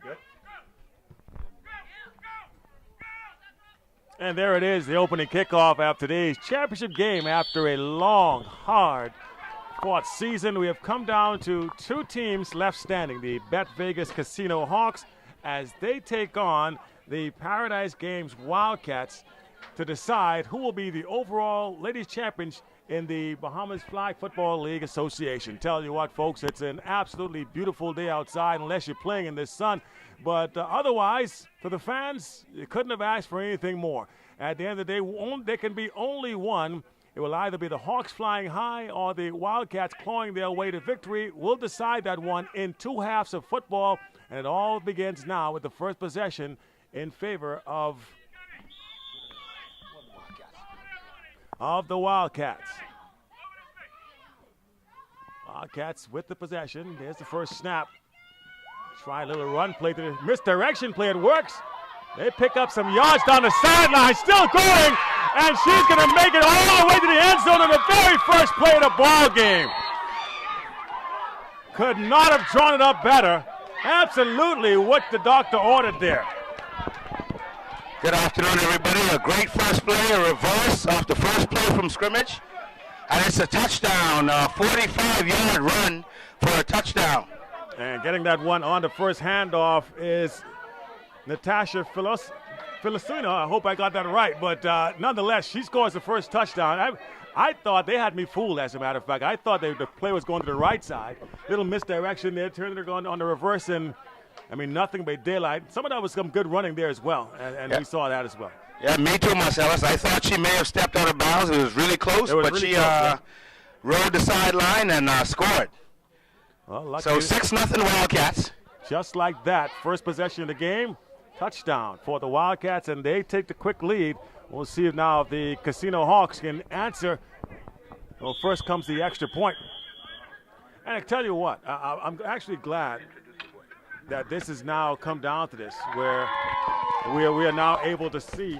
Good. And there it is, the opening kickoff of today's championship game. After a long, hard-fought season, we have come down to two teams left standing, the Bet Vegas Casino Hawks, as they take on the Paradise Games Wildcats to decide who will be the overall ladies champions in the Bahamas Flag Football League Association. Tell you what, folks, it's an absolutely beautiful day outside unless you're playing in this sun. But otherwise, for the fans, you couldn't have asked for anything more. At the end of the day, there can be only one. It will either be the Hawks flying high or the Wildcats clawing their way to victory. We'll decide that one in two halves of football, and it all begins now with the first possession in favor of the Wildcats. Wildcats with the possession. There's the first snap. Try a little run play to the misdirection play. It works. They pick up some yards down the sideline. Still going, and she's going to make it all the way to the end zone in the very first play of the ball game. Could not have drawn it up better. Absolutely what the doctor ordered there. Good afternoon, everybody. A great first play, a reverse off the first play from scrimmage. And it's a touchdown, a 45-yard run for a touchdown. And getting that one on the first handoff is Natasha Filipino. I hope I got that right. But nonetheless, she scores the first touchdown. I thought they had me fooled, as a matter of fact. I thought the play was going to the right side. Little misdirection there, turning it on the reverse, and I mean, nothing but daylight. Some of that was some good running there as well, and we saw that as well. Yeah, me too, Marcellus. I thought she may have stepped out of bounds. It was really close, she rode the sideline and scored. Well, so 6-0 Wildcats. Just like that, first possession of the game, touchdown for the Wildcats, and they take the quick lead. We'll see now if the Casino Hawks can answer. Well, first comes the extra point. And I tell you what, I'm actually glad that this has now come down to this, where we are now able to see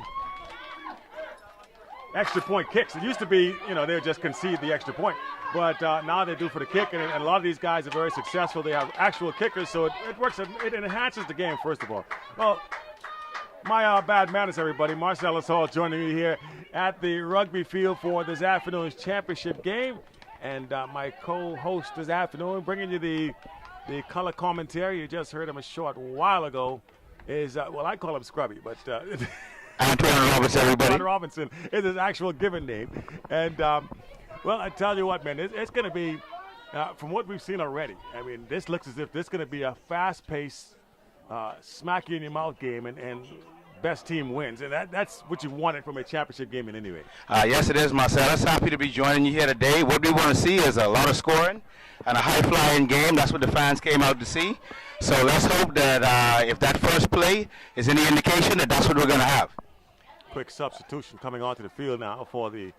extra point kicks. It used to be, they would just concede the extra point. But now they do for the kick, and a lot of these guys are very successful. They have actual kickers, so it works. It enhances the game, first of all. Well, my bad manners, everybody. Marcellus Hall joining me here at the rugby field for this afternoon's championship game. And my co-host this afternoon, bringing you the color commentary. You just heard him a short while ago. Is I call him Scrubby, but Antoine Robinson, everybody. Antoine Robinson is his actual given name. And well, I tell you what, man, it's going to be, from what we've seen already, I mean, this looks as if this is going to be a fast-paced, smack you in your mouth game, and best team wins. And that's what you wanted from a championship game in any way. Yes, it is, Marcellus. Happy to be joining you here today. What we want to see is a lot of scoring and a high-flying game. That's what the fans came out to see. So let's hope that if that first play is any indication that that's what we're going to have. Quick substitution coming onto the field now for the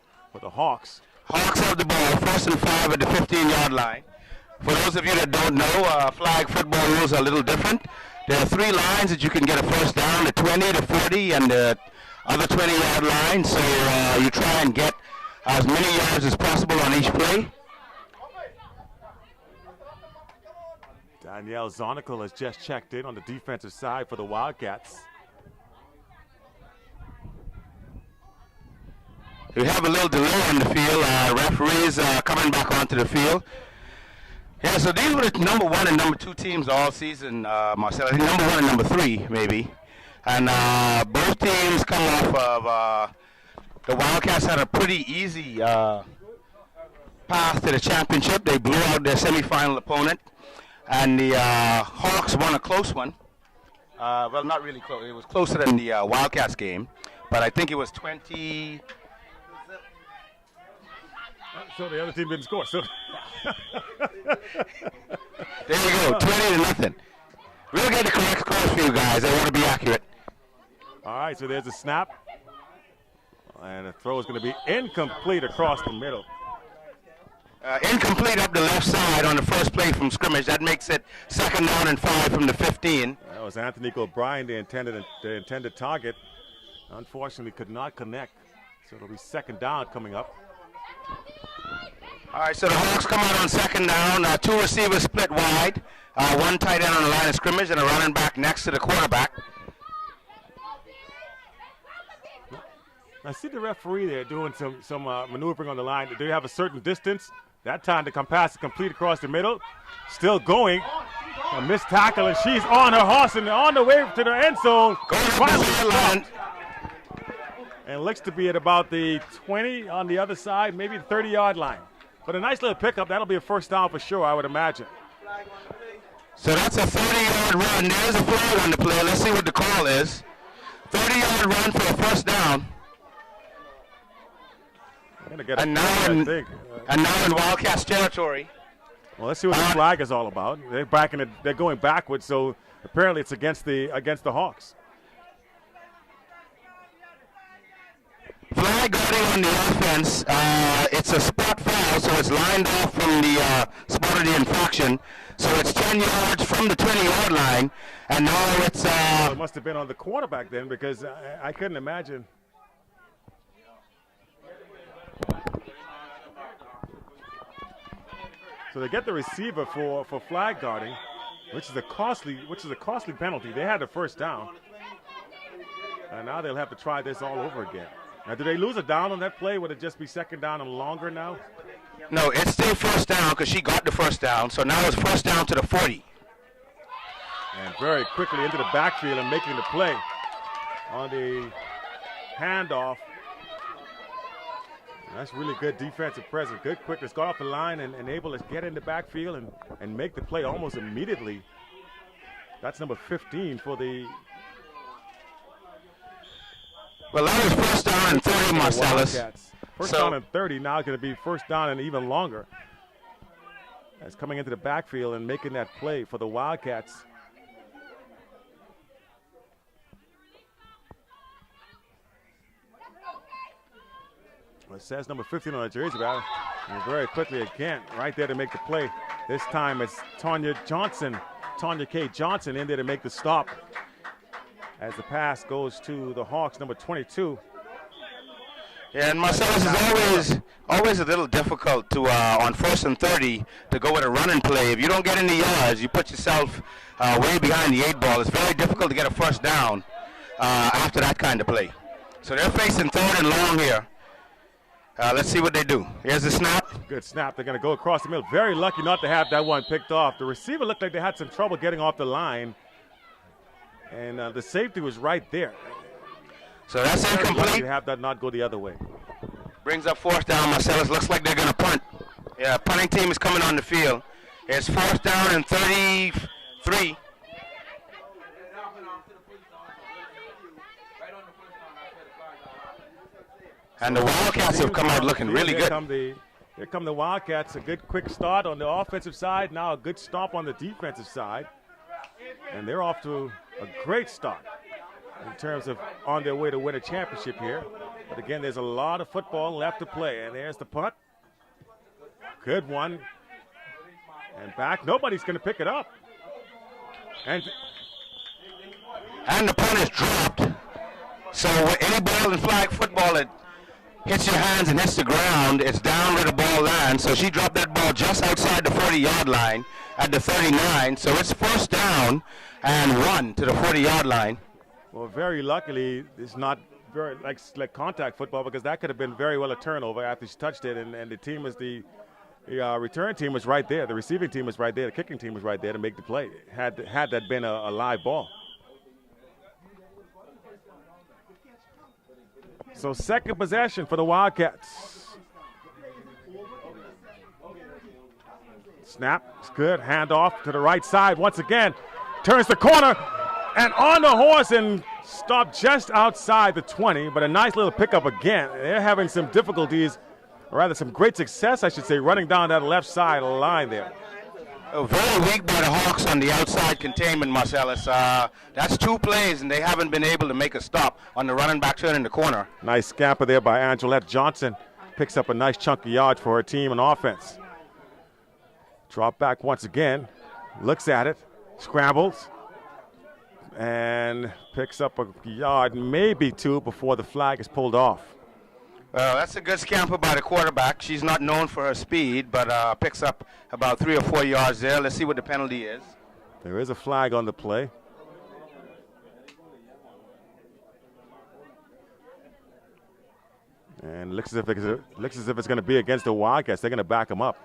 Hawks. Hawks have the ball, 1st and 5 at the 15-yard line. For those of you that don't know, flag football rules are a little different. There are 3 lines that you can get a first down, the 20, the 40, and the other 20-yard line. So you try and get as many yards as possible on each play. Danielle Zonical has just checked in on the defensive side for the Wildcats. We have a little delay on the field. Referees coming back onto the field. Yeah, so these were the number 1 and number 2 teams all season, Marcel. I think number 1 and number 3, maybe. And both teams come off of the Wildcats had a pretty easy path to the championship. They blew out their semifinal opponent. And the Hawks won a close one. Well, not really close. It was closer than the Wildcats game. But I think it was 20... So the other team didn't score. So there you go, 20-0. We'll get the correct scores for you guys. I want to be accurate. All right, so there's a snap. And the throw is going to be incomplete across the middle. Incomplete up the left side on the first play from scrimmage. That makes it 2nd down and 5 from the 15. That was Anthony O'Brien, the intended target. Unfortunately, could not connect. So it'll be 2nd down coming up. All right, so the Hawks come out on second down. Two receivers split wide. One tight end on the line of scrimmage and a running back next to the quarterback. I see the referee there doing some maneuvering on the line. Do you have a certain distance? That time to come pass it complete across the middle. Still going. A missed tackle, and she's on her horse and on the way to the end zone. And looks to be at about the 20 on the other side, maybe the 30-yard line. But a nice little pickup. That'll be a first down for sure, I would imagine. So that's a 30-yard run. There's a flag on the play. Let's see what the call is. 30-yard run for a first down. And now in Wildcats territory. Well, let's see what the flag is all about. They're going backwards, so apparently it's against the Hawks. Flag guarding on the offense. It's a spot foul, so it's lined off from the spot of the infraction. So it's 10 yards from the 20-yard line, and now it's. Well, it must have been on the quarterback then, because I couldn't imagine. So they get the receiver for flag guarding, which is a costly penalty. They had the first down, and now they'll have to try this all over again. Now, do they lose a down on that play? Would it just be second down and longer now? No, it's still first down because she got the first down. So now it's first down to the 40. And very quickly into the backfield and making the play on the handoff. That's really good defensive presence. Good quickness. Got off the line and able to get in the backfield and make the play almost immediately. That's number 15 for the. Well, that was first down and 30, Marcellus. First down and 30. Now it's going to be first down and even longer. That's coming into the backfield and making that play for the Wildcats. It says number 15 on the jersey, but very quickly again, right there to make the play. This time it's Tanya K. Johnson in there to make the stop as the pass goes to the Hawks, number 22. Yeah, and Marcellus is always a little difficult to on first and 30 to go with a running play. If you don't get any yards, you put yourself way behind the 8 ball. It's very difficult to get a first down after that kind of play. So they're facing third and long here. Let's see what they do. Here's the snap. Good snap. They're going to go across the middle. Very lucky not to have that one picked off. The receiver looked like they had some trouble getting off the line. And the safety was right there. So that's incomplete. You have that not go the other way. Brings up fourth down, Marcellus. Looks like they're going to punt. Yeah, punting team is coming on the field. It's fourth down and 33. And the Wildcats have come out looking really good. Here come the Wildcats. A good quick start on the offensive side. Now a good stomp on the defensive side. And they're off to a great start in terms of on their way to win a championship here. But again, there's a lot of football left to play. And there's the punt. Good one. And back. Nobody's going to pick it up. And the punt is dropped. So any ball in flag football that hits your hands and hits the ground, it's down where the ball lands. So she dropped that ball just outside the 40-yard line at the 39. So it's first down and 1 to the 40-yard line. Well, very luckily, it's not very like contact football, because that could have been very well a turnover after she touched it. And the team was the return team was right there. The receiving team was right there. The kicking team was right there to make the play. Had that been a live ball. So second possession for the Wildcats. Snap, it's good. Hand off to the right side once again. Turns the corner and on the horse and stopped just outside the 20, but a nice little pickup again. They're having some difficulties, or rather some great success, I should say, running down that left side line there. Very weak by the Hawks on the outside containment, Marcellus. That's 2 plays, and they haven't been able to make a stop on the running back turn in the corner. Nice scamper there by Angelette Johnson. Picks up a nice chunk of yards for her team on offense. Drop back once again. Looks at it. Scrambles. And picks up a yard, maybe 2, before the flag is pulled off. Well, that's a good scamper by the quarterback. She's not known for her speed, but picks up about 3 or 4 yards there. Let's see what the penalty is. There is a flag on the play. And looks as if it's going to be against the Wildcats. They're going to back them up.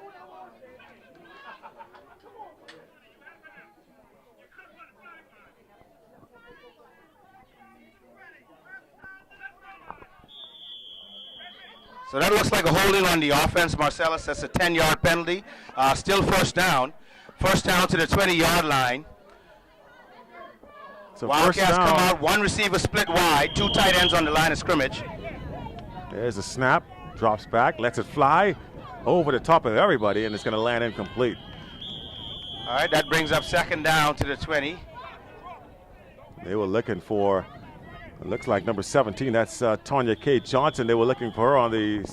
So that looks like a holding on the offense, Marcellus. That's a 10-yard penalty. Still first down. First down to the 20-yard line. So Wildcats come out, one receiver split wide, 2 tight ends on the line of scrimmage. There's a snap, drops back, lets it fly over the top of everybody, and it's going to land incomplete. All right, that brings up second down to the 20. They were looking for, it looks like number 17. That's Tonya K. Johnson. They were looking for her on the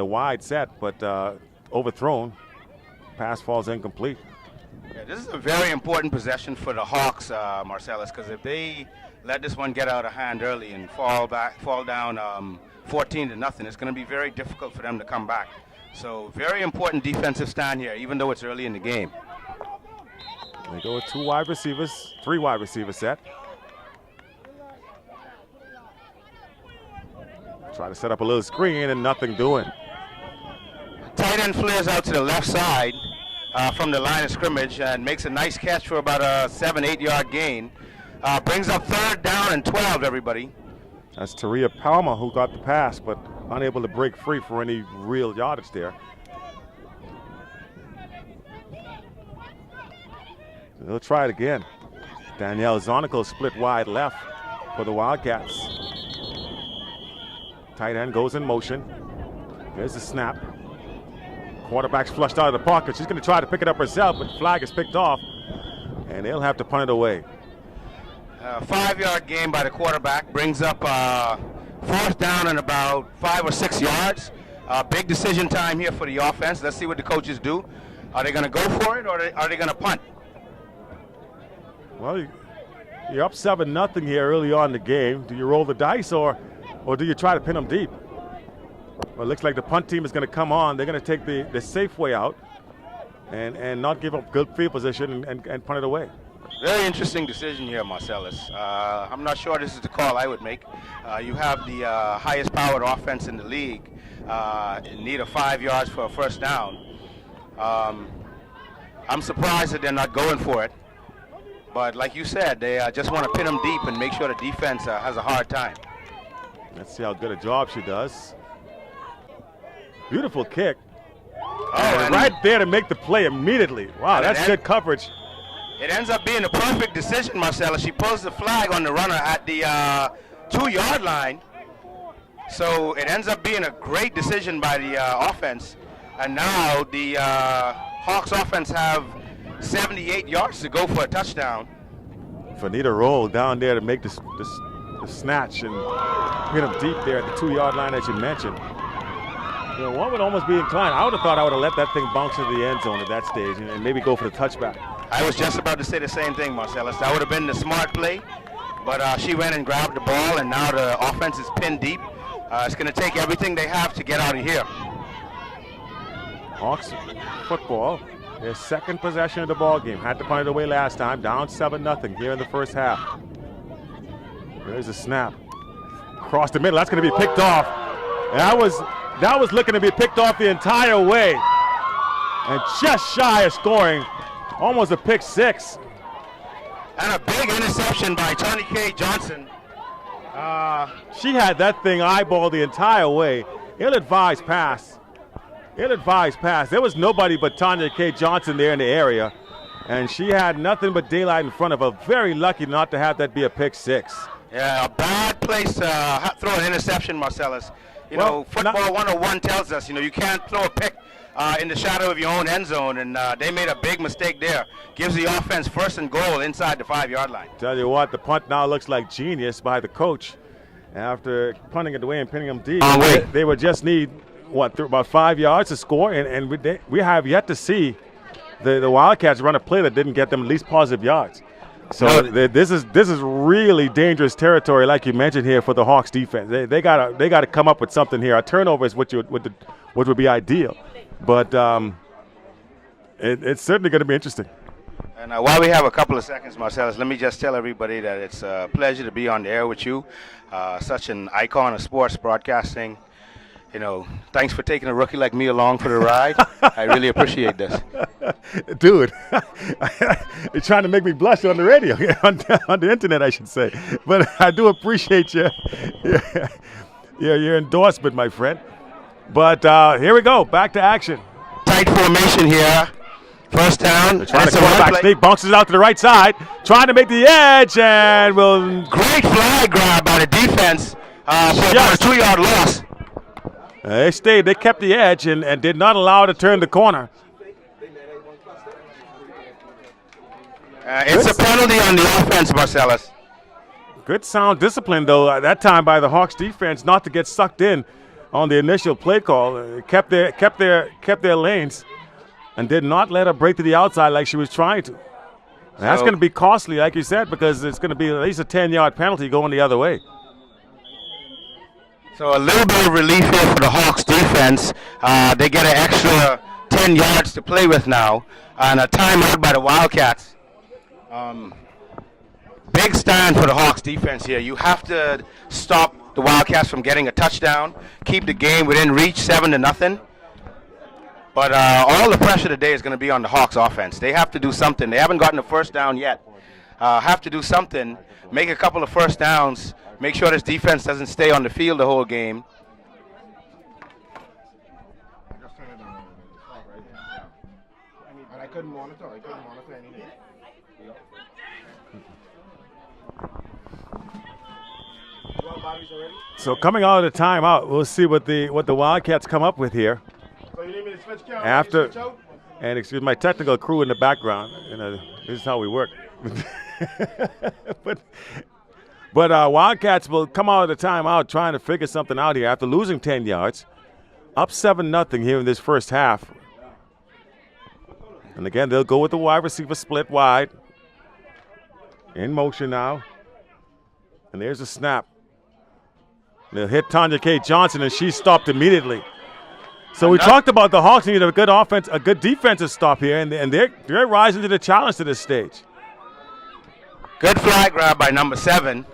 wide set, but overthrown. Pass falls incomplete. Yeah, this is a very important possession for the Hawks, Marcellus, because if they let this one get out of hand early and fall down 14-0, it's going to be very difficult for them to come back. So very important defensive stand here, even though it's early in the game. They go with 3 wide receiver set. Try to set up a little screen and nothing doing. Tight end flares out to the left side from the line of scrimmage and makes a nice catch for about a 7-8 yard gain. Brings up third down and 12, everybody. That's Taria Palmer who got the pass, but unable to break free for any real yardage there. They'll try it again. Danielle Zonico split wide left for the Wildcats. Tight end goes in motion. There's the snap. Quarterback's flushed out of the pocket. She's going to try to pick it up herself, but the flag is picked off, and they'll have to punt it away. 5-yard gain by the quarterback brings up fourth down and about 5 or 6 yards. Big decision time here for the offense. Let's see what the coaches do. Are they going to go for it, or are they going to punt? Well, you're up 7-0 here early on in the game. Do you roll the dice, or do you try to pin them deep? Well, it looks like the punt team is going to come on. They're going to take the safe way out and not give up good field position and punt it away. Very interesting decision here, Marcellus. I'm not sure this is the call I would make. You have the highest powered offense in the league in need of 5 yards for a first down. I'm surprised that they're not going for it. But like you said, they just want to pin them deep and make sure the defense has a hard time. Let's see how good a job she does. Beautiful kick. And right there to make the play immediately. Wow, that's good coverage. It ends up being a perfect decision, Marcella. She pulls the flag on the runner at the 2-yard line. So it ends up being a great decision by the offense. And now the Hawks offense have 78 yards to go for a touchdown. Vanita rolled down there to make the snatch and hit him deep there at the 2-yard line, as you mentioned. You know, one would almost be inclined. I would have thought I would have let that thing bounce into the end zone at that stage and maybe go for the touchback. I was just about to say the same thing, Marcellus. That would have been the smart play, but she went and grabbed the ball, and now the offense is pinned deep. It's going to take everything they have to get out of here. Hawks football, their second possession of the ball game. Had to punt it away last time, down 7-0 here in the first half. There's a snap. Across the middle, that's going to be picked off. And that was looking to be picked off the entire way. And just shy of scoring, almost a pick six. And a big interception by Tony K. Johnson. She had that thing eyeballed the entire way. Ill-advised pass. Ill-advised pass. There was nobody but Tanya K. Johnson there in the area. And she had nothing but daylight in front of her. Very lucky not to have that be a pick six. Yeah, a bad place to throw an interception, Marcellus. You know, football 101 tells us, you can't throw a pick in the shadow of your own end zone, and they made a big mistake there. Gives the offense first and goal inside the 5-yard line. Tell you what, the punt now looks like genius by the coach. After punting it away and pinning them deep, they would just need, about 5 yards to score, and we have yet to see the Wildcats run a play that didn't get them at least positive yards. So this is really dangerous territory, like you mentioned here, for the Hawks defense. They gotta come up with something here. A turnover is what would be ideal, but it's certainly going to be interesting. And while we have a couple of seconds, Marcellus, let me just tell everybody that it's a pleasure to be on the air with you. Such an icon of sports broadcasting. You know, thanks for taking a rookie like me along for the ride. I really appreciate this. Dude, you're trying to make me blush on the radio, on the internet, I should say. But I do appreciate your endorsement, my friend. But here we go, back to action. Tight formation here. First down. Trying to come back. Sneak bounces out to the right side, trying to make the edge, and will. Great flag grab by the defense for about a 2-yard loss. They stayed. They kept the edge and did not allow it to turn the corner. It's a penalty on the offense, Marcellus. Good sound discipline, though, at that time by the Hawks defense not to get sucked in on the initial play call. Kept their lanes and did not let her break to the outside like she was trying to. And that's going to be costly, like you said, because it's going to be at least a 10-yard penalty going the other way. So a little bit of relief here for the Hawks defense. They get an extra 10 yards to play with now, and a timeout by the Wildcats. Big stand for the Hawks defense here. You have to stop the Wildcats from getting a touchdown, keep the game within reach, 7-0. But all the pressure today is going to be on the Hawks offense. They have to do something. They haven't gotten a first down yet. Have to do something, make a couple of first downs, make sure this defense doesn't stay on the field the whole game. I couldn't monitor anything. So coming out of the timeout, we'll see what the Wildcats come up with here. So you need me to switch count? After, and excuse my technical crew in the background. You know, this is how we work. But Wildcats will come out of the timeout trying to figure something out here after losing 10 yards. Up 7-0 here in this first half. And again, they'll go with the wide receiver split wide. In motion now. And there's a snap. They'll hit Tanya K. Johnson, and she stopped immediately. So we talked about the Hawks need a good offense, a good defensive stop here, and they're rising to the challenge to this stage. Good flag grab by number 7.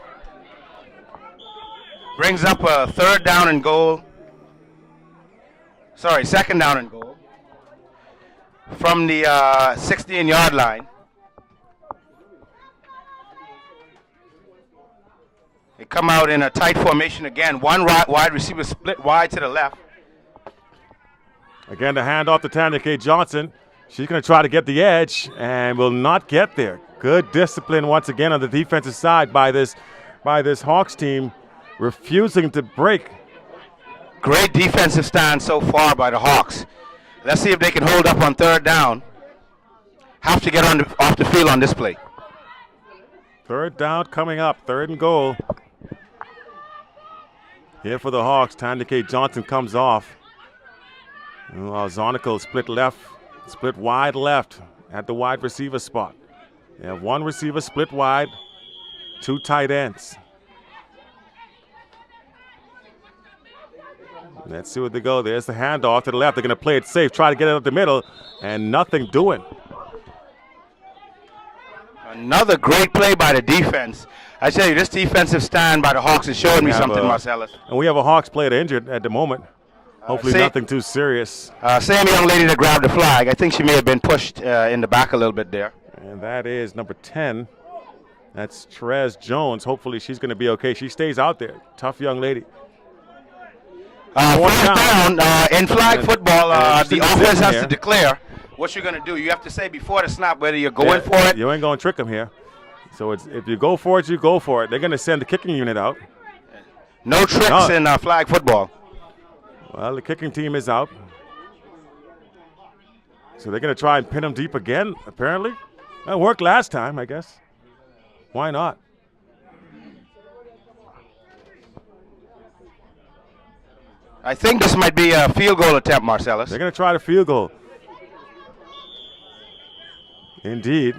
Brings up a second down and goal. From the 16-yard line. They come out in a tight formation again. One wide receiver split wide to the left. Again, the handoff to Tanya K. Johnson. She's going to try to get the edge and will not get there. Good discipline once again on the defensive side by this Hawks team, refusing to break. Great defensive stand so far by the Hawks. Let's see if they can hold up on third down. Have to get off the field on this play. Third down coming up, 3rd and goal. Here for the Hawks, Tanya K. Johnson comes off. Zonical split wide left at the wide receiver spot. They have one receiver split wide, 2 tight ends. Let's see what they go. There's the handoff to the left. They're going to play it safe, try to get it up the middle, and nothing doing. Another great play by the defense. I tell you, this defensive stand by the Hawks is showing me something, Marcellus. And we have a Hawks player injured at the moment. Hopefully nothing too serious. Same young lady that grabbed the flag. I think she may have been pushed in the back a little bit there. And that is number 10. That's Trez Jones. Hopefully she's going to be okay. She stays out there. Tough young lady. First down in flag football, the offense has to declare what you're going to do. You have to say before the snap whether you're going for it. You ain't going to trick them here. So if you go for it, you go for it. They're going to send the kicking unit out. No tricks in flag football. Well, the kicking team is out. So they're going to try and pin them deep again, apparently. That worked last time, I guess. Why not? I think this might be a field goal attempt, Marcellus. They're going to try the field goal. Indeed.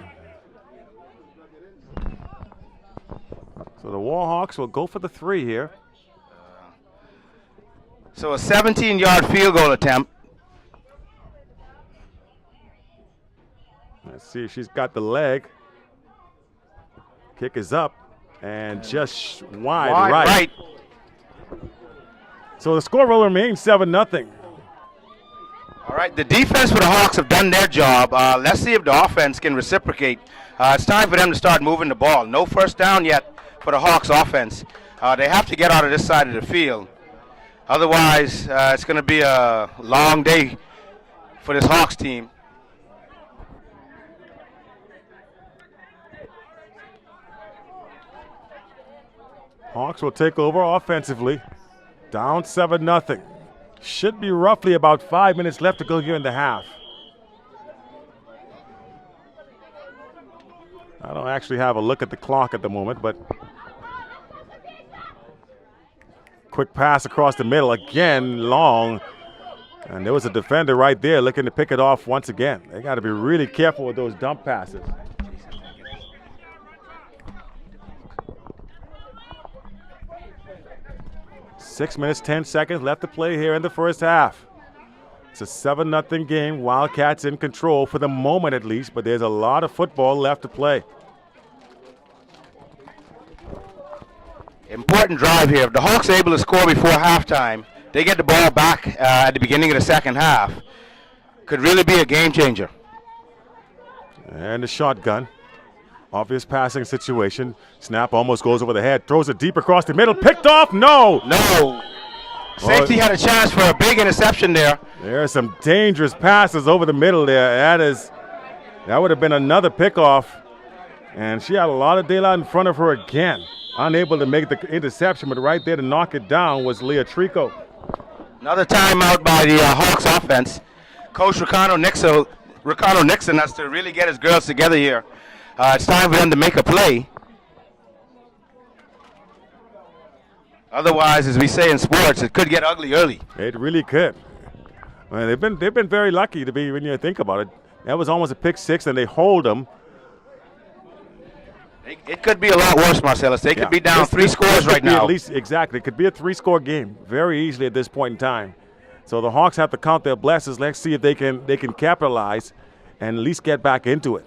Warhawks will go for the 3 here. So a 17-yard field goal attempt. Let's see if she's got the leg. Kick is up and just wide right. So the score will remain 7-0. All right, the defense for the Hawks have done their job. Let's see if the offense can reciprocate. It's time for them to start moving the ball. No first down yet for the Hawks offense. They have to get out of this side of the field. Otherwise, it's going to be a long day for this Hawks team. Hawks will take over offensively. Down 7-0. Should be roughly about 5 minutes left to go here in the half. I don't actually have a look at the clock at the moment, but quick pass across the middle, again long. And there was a defender right there looking to pick it off once again. They got to be really careful with those dump passes. Six minutes, 10 seconds left to play here in the first half. It's a 7-0 game. Wildcats in control for the moment at least, but there's a lot of football left to play. Important drive here. If the Hawks are able to score before halftime, they get the ball back at the beginning of the second half. Could really be a game changer. And the shotgun. Obvious passing situation. Snap almost goes over the head. Throws it deep across the middle. Picked off. No. Safety had a chance for a big interception there. There are some dangerous passes over the middle there. That would have been another pickoff. And she had a lot of daylight in front of her again. Unable to make the interception, but right there to knock it down was Leah Trico. Another timeout by the Hawks offense. Coach Ricardo Nixon has to really get his girls together here. It's time for them to make a play. Otherwise, as we say in sports, it could get ugly early. It really could. Well, they've been very lucky to be, when you think about it. That was almost a pick six, and they hold them. It could be a lot worse, Marcellus. They could be down 3 scores right now. At least, exactly. It could be a 3-score game very easily at this point in time. So the Hawks have to count their blessings. Let's see if they can capitalize and at least get back into it.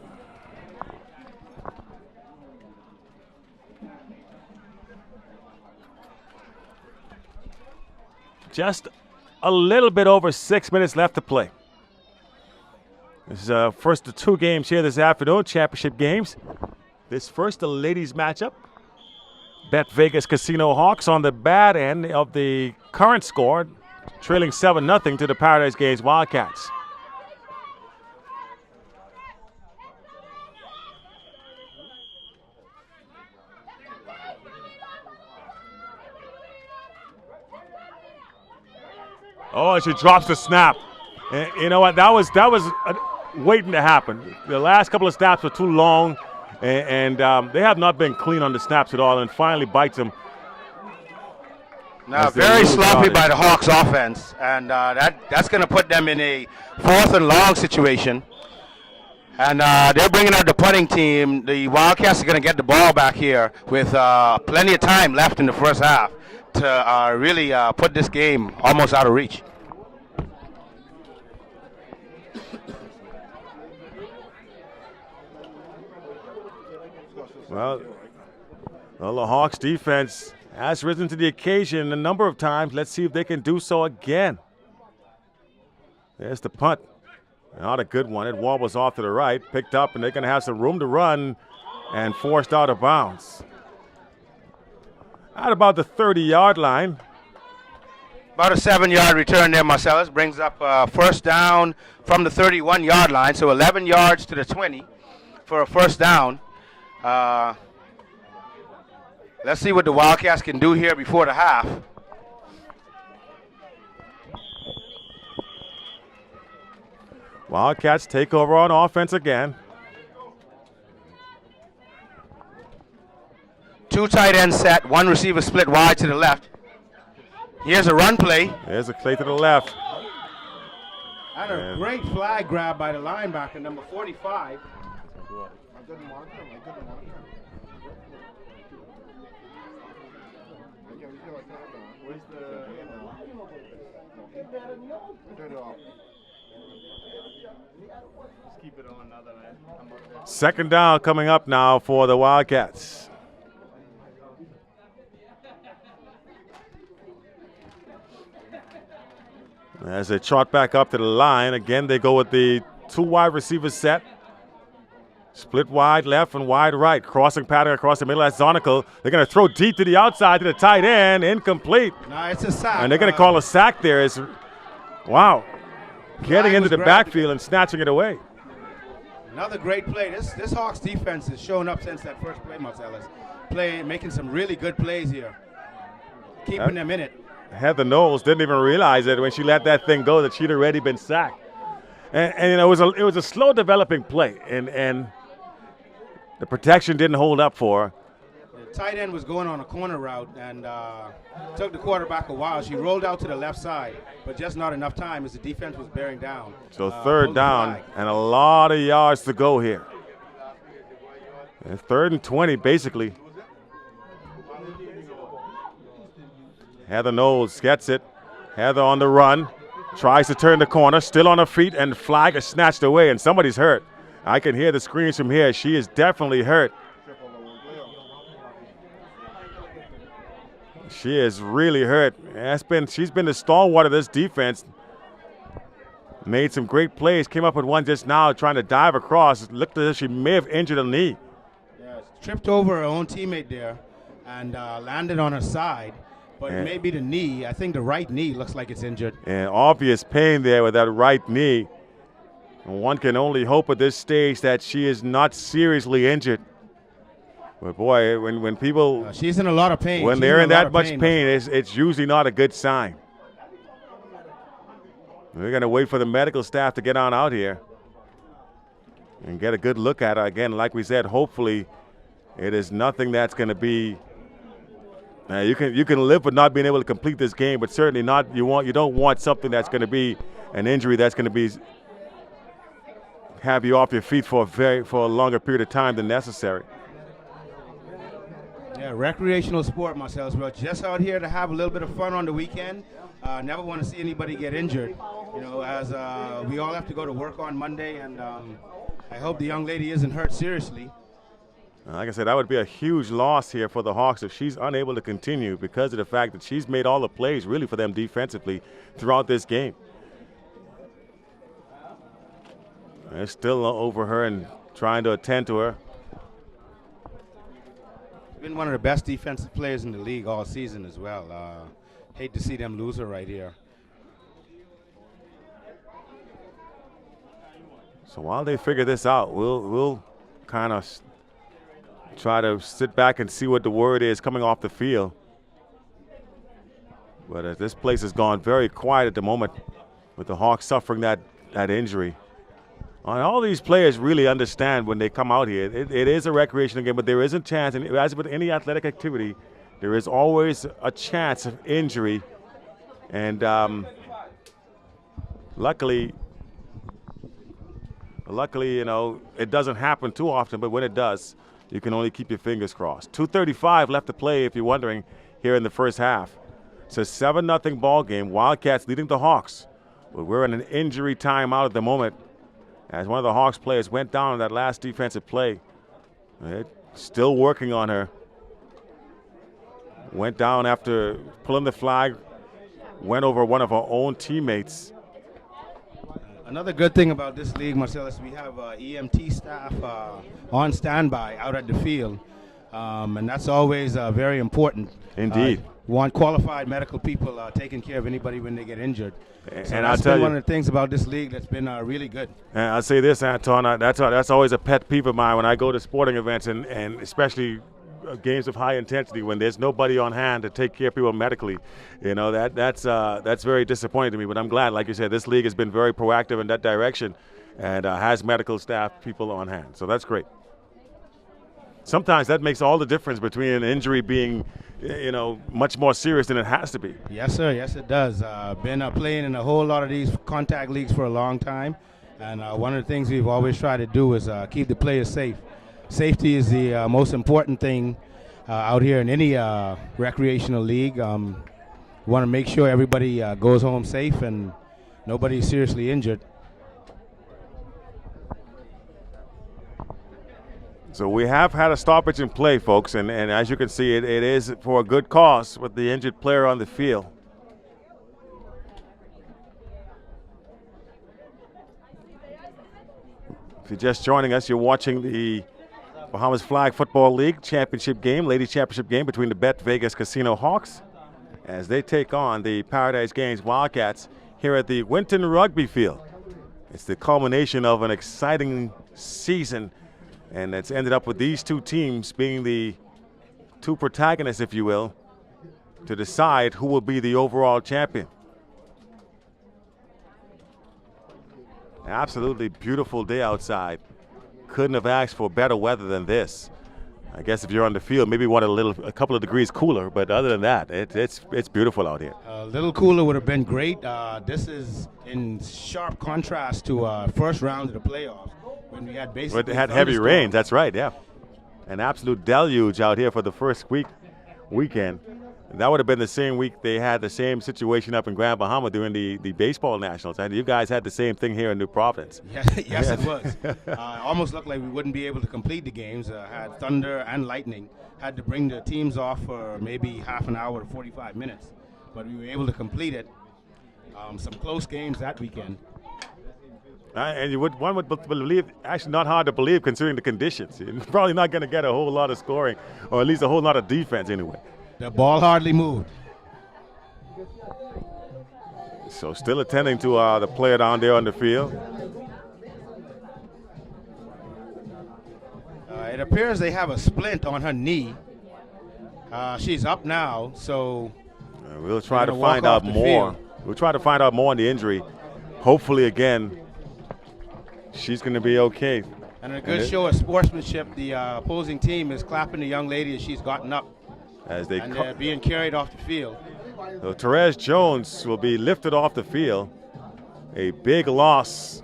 Just a little bit over 6 minutes left to play. This is first of 2 games here this afternoon, championship games. This first, the ladies matchup. Bet Vegas Casino Hawks on the bad end of the current score, trailing 7-0 to the Paradise Games Wildcats. Oh, and she drops the snap. And you know what? That was waiting to happen. The last couple of snaps were too long. And they have not been clean on the snaps at all, and finally bites them. Now, very sloppy by the Hawks offense, and that's going to put them in a 4th and long situation. And they're bringing out the punting team. The Wildcats are going to get the ball back here with plenty of time left in the first half to really put this game almost out of reach. Well, the Hawks defense has risen to the occasion a number of times. Let's see if they can do so again. There's the punt. Not a good one. It wobbles off to the right, picked up, and they're going to have some room to run and forced out of bounds. At about the 30-yard line. About a 7-yard return there, Marcellus. Brings up first down from the 31-yard line, so 11 yards to the 20 for a first down. Let's see what the Wildcats can do here before the half. Wildcats take over on offense again. 2 tight end set, 1 receiver split wide to the left. Here's a run play. There's a play to the left. And a great flag grab by the linebacker, number 45. Turn it off. Just keep it on now that I'm up there. Second down coming up now for the Wildcats. As they trot back up to the line, again they go with the 2 wide receiver set. Split wide left and wide right. Crossing pattern across the middle. That's Zonical. They're going to throw deep to the outside to the tight end. Incomplete. No, it's a sack. And they're going to call a sack there. Wow. Getting into the backfield and snatching it away. Another great play. This Hawks defense has shown up since that first play, Marcellus. Making some really good plays here. Keeping them in it. Heather Knowles didn't even realize it when she let that thing go that she'd already been sacked. And you know, it was a slow developing play, and the protection didn't hold up for her. The tight end was going on a corner route and took the quarterback a while. She rolled out to the left side, but just not enough time as the defense was bearing down. So third down and a lot of yards to go here. And 3rd and 20 basically. Heather Knowles gets it. Heather on the run. Tries to turn the corner. Still on her feet, and flag is snatched away, and somebody's hurt. I can hear the screams from here. She is definitely hurt. She is really hurt. She's been the stalwart of this defense. Made some great plays. Came up with one just now trying to dive across. It looked as if she may have injured a knee. Yeah, tripped over her own teammate there and landed on her side. But it may be the knee. I think the right knee looks like it's injured. And obvious pain there with that right knee. And one can only hope at this stage that she is not seriously injured. But boy, when people she's in a lot of pain. When they're in that much pain, it's usually not a good sign. We're going to wait for the medical staff to get on out here and get a good look at her. Again, like we said, hopefully it is nothing that's going to be. You can live with not being able to complete this game, but certainly not. You don't want something that's going to be an injury that's going to be have you off your feet for a longer period of time than necessary. Yeah, recreational sport, Marcellus. We're just out here to have a little bit of fun on the weekend. Never want to see anybody get injured. You know, as we all have to go to work on Monday, and I hope the young lady isn't hurt seriously. Like I said, that would be a huge loss here for the Hawks if she's unable to continue because of the fact that she's made all the plays really for them defensively throughout this game. They're still over her and trying to attend to her. Been one of the best defensive players in the league all season as well. Hate to see them lose her right here. So while they figure this out, we'll kind of try to sit back and see what the word is coming off the field. But this place has gone very quiet at the moment with the Hawks suffering that injury. And all these players really understand when they come out here. It is a recreational game, but there is a chance, and as with any athletic activity, there is always a chance of injury. And luckily, you know, it doesn't happen too often, but when it does, you can only keep your fingers crossed. 2:35 left to play, if you're wondering, here in the first half. It's a 7-0 ball game. Wildcats leading the Hawks. But we're in an injury timeout at the moment as one of the Hawks players went down on that last defensive play. Still working on her. Went down after pulling the flag. Went over one of her own teammates. Another good thing about this league, Marcellus, we have EMT staff on standby out at the field, and that's always very important. Indeed. Want qualified medical people taking care of anybody when they get injured. And I'll tell you, one of the things about this league that's been really good. And I'll say this, Anton, that's always a pet peeve of mine when I go to sporting events, and especially games of high intensity when there's nobody on hand to take care of people medically. You know, that's very disappointing to me, but I'm glad, like you said, this league has been very proactive in that direction and has medical staff people on hand. So that's great. Sometimes that makes all the difference between an injury being, you know, much more serious than it has to be. Yes, sir. Yes, it does. Been playing in a whole lot of these contact leagues for a long time, and one of the things we've always tried to do is keep the players safe. Safety is the most important thing out here in any recreational league. We want to make sure everybody goes home safe and nobody is seriously injured. So we have had a stoppage in play, folks, and as you can see, it is for a good cause with the injured player on the field. If you're just joining us, you're watching the Bahamas Flag Football League championship game, ladies championship game between the Bet Vegas Casino Hawks as they take on the Paradise Games Wildcats here at the Winton Rugby Field. It's the culmination of an exciting season, and it's ended up with these two teams being the two protagonists, if you will, to decide who will be the overall champion. Absolutely beautiful day outside. Couldn't have asked for better weather than this. I guess if you're on the field, maybe want a couple of degrees cooler, but other than that, it's beautiful out here. A little cooler would have been great. This is in sharp contrast to first round of the playoffs when we had basically but it had heavy rains. That's right, yeah. An absolute deluge out here for the first weekend. And that would have been the same week they had the same situation up in Grand Bahama during the baseball nationals. And you guys had the same thing here in New Providence. Yes, it was. Almost looked like we wouldn't be able to complete the games. Had thunder and lightning. Had to bring the teams off for maybe half an hour to 45 minutes. But we were able to complete it. Some close games that weekend. And one would believe, actually not hard to believe considering the conditions. You're probably not going to get a whole lot of scoring, or at least a whole lot of defense anyway. The ball hardly moved. So still attending to the player down there on the field. It appears they have a splint on her knee. She's up now, so we'll try to find out more. We'll try to find out more on the injury. Hopefully, again, she's going to be okay. And a good show of sportsmanship. The opposing team is clapping the young lady as she's gotten up. As they're being carried off the field. So Therese Jones will be lifted off the field. A big loss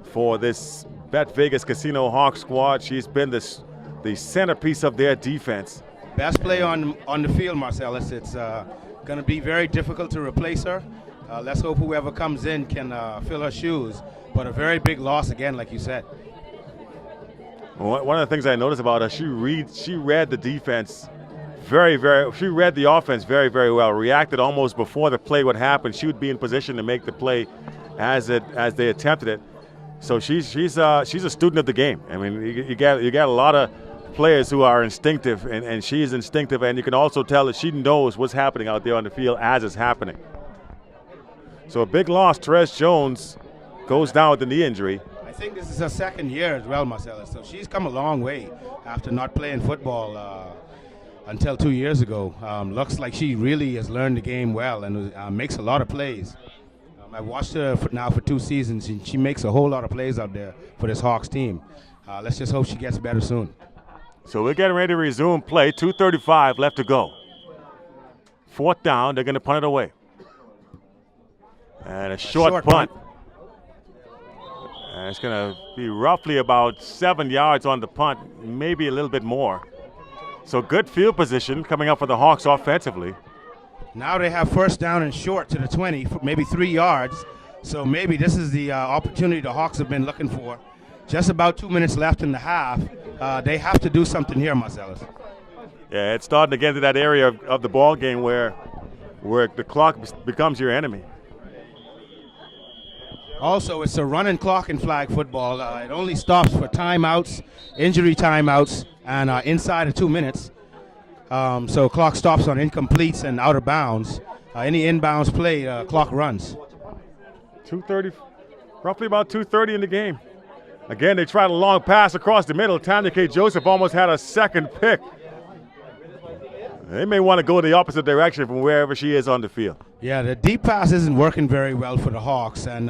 for this Bet Vegas Casino Hawk squad. She's been the centerpiece of their defense. Best play on the field, Marcellus. It's going to be very difficult to replace her. Let's hope whoever comes in can fill her shoes. But a very big loss again, like you said. One of the things I noticed about her, she read the defense she read the offense very, very well. Reacted almost before the play would happen. She would be in position to make the play as they attempted it. So she's a student of the game. I mean, you got a lot of players who are instinctive, and she's instinctive, and you can also tell that she knows what's happening out there on the field as it's happening. So a big loss. Therese Jones goes down with a knee injury. I think this is her second year as well, Marcellus. So she's come a long way after not playing football until 2 years ago. Looks like she really has learned the game well and makes a lot of plays. I've watched her now for 2 seasons, and she makes a whole lot of plays out there for this Hawks team. Let's just hope she gets better soon. So we're getting ready to resume play. 2:35 left to go. 4th down. They're going to punt it away. And a short punt. And it's going to be roughly about 7 yards on the punt, maybe a little bit more. So good field position coming up for the Hawks offensively. Now they have first down and short to the 20, maybe 3 yards. So maybe this is the opportunity the Hawks have been looking for. Just about 2 minutes left in the half. They have to do something here, Marcellus. Yeah, it's starting to get to that area of the ball game where the clock becomes your enemy. Also, it's a running clock in flag football. It only stops for timeouts, injury timeouts, and inside of 2 minutes. So clock stops on incompletes and out of bounds. Any inbounds play, clock runs. 2:30, roughly about 2:30 in the game. Again, they tried a long pass across the middle. Tanya K. Joseph almost had a second pick. They may want to go the opposite direction from wherever she is on the field. Yeah, the deep pass isn't working very well for the Hawks, and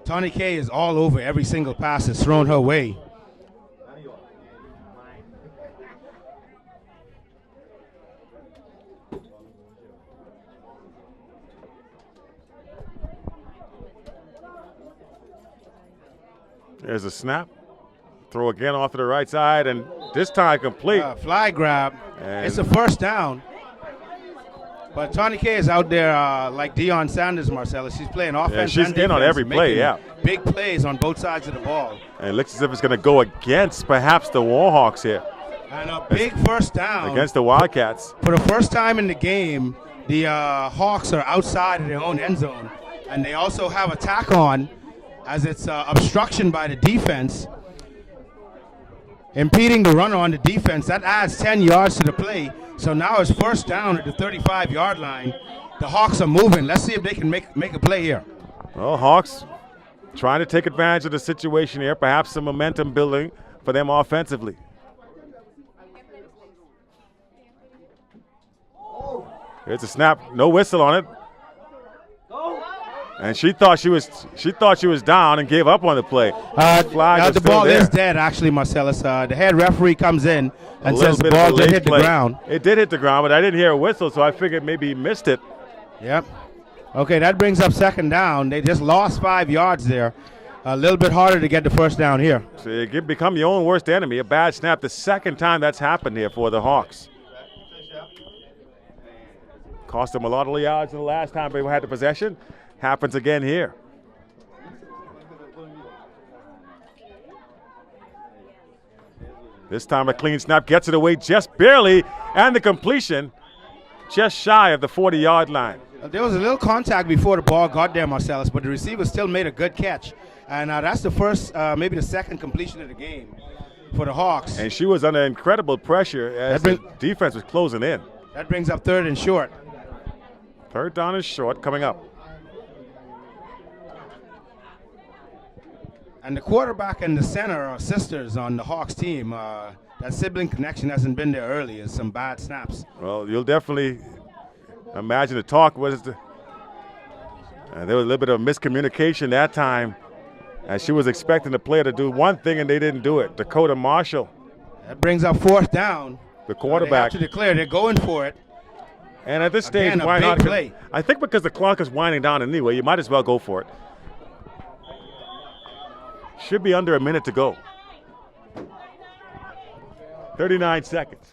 Tawny K is all over every single pass that's thrown her way. There's a snap. Throw again off to the right side, and this time complete. Fly grab. It's a first down. But Tawny K is out there like Deion Sanders, Marcellus. She's playing offense. Yeah, she's in on every play, yeah. Big plays on both sides of the ball. And it looks as if it's going to go against perhaps the Warhawks here. And a big first down. Against the Wildcats. For the first time in the game, the Hawks are outside of their own end zone. And they also have a tack on as it's obstruction by the defense, impeding the runner on the defense. That adds 10 yards to the play. So now it's first down at the 35-yard line. The Hawks are moving. Let's see if they can make a play here. Well, Hawks trying to take advantage of the situation here, perhaps some momentum building for them offensively. Here's a snap, no whistle on it. And she thought she was down and gave up on the play. The ball is dead, actually, Marcellus. The head referee comes in and says the ball did hit the ground. It did hit the ground, but I didn't hear a whistle, so I figured maybe he missed it. Yep. Okay, that brings up second down. They just lost 5 yards there. A little bit harder to get the first down here. So you become your own worst enemy. A bad snap, the second time that's happened here for the Hawks. Cost them a lot of yards the last time they had the possession. Happens again here. This time a clean snap gets it away just barely, and the completion just shy of the 40-yard line. There was a little contact before the ball got there, Marcellus, but the receiver still made a good catch. And that's the first, maybe the second completion of the game for the Hawks. And she was under incredible pressure as the defense was closing in. That brings up third and short. Third down is short coming up. And the quarterback and the center are sisters on the Hawks team. That sibling connection hasn't been there early. It's some bad snaps. Well, you'll definitely imagine the talk was there was a little bit of miscommunication that time, as she was expecting the player to do one thing and they didn't do it. Dakota Marshall. That brings up fourth down. The quarterback. They have to declare they're going for it. And at this stage, again, why not? Play. I think because the clock is winding down anyway, you might as well go for it. Should be under a minute to go. 39 seconds.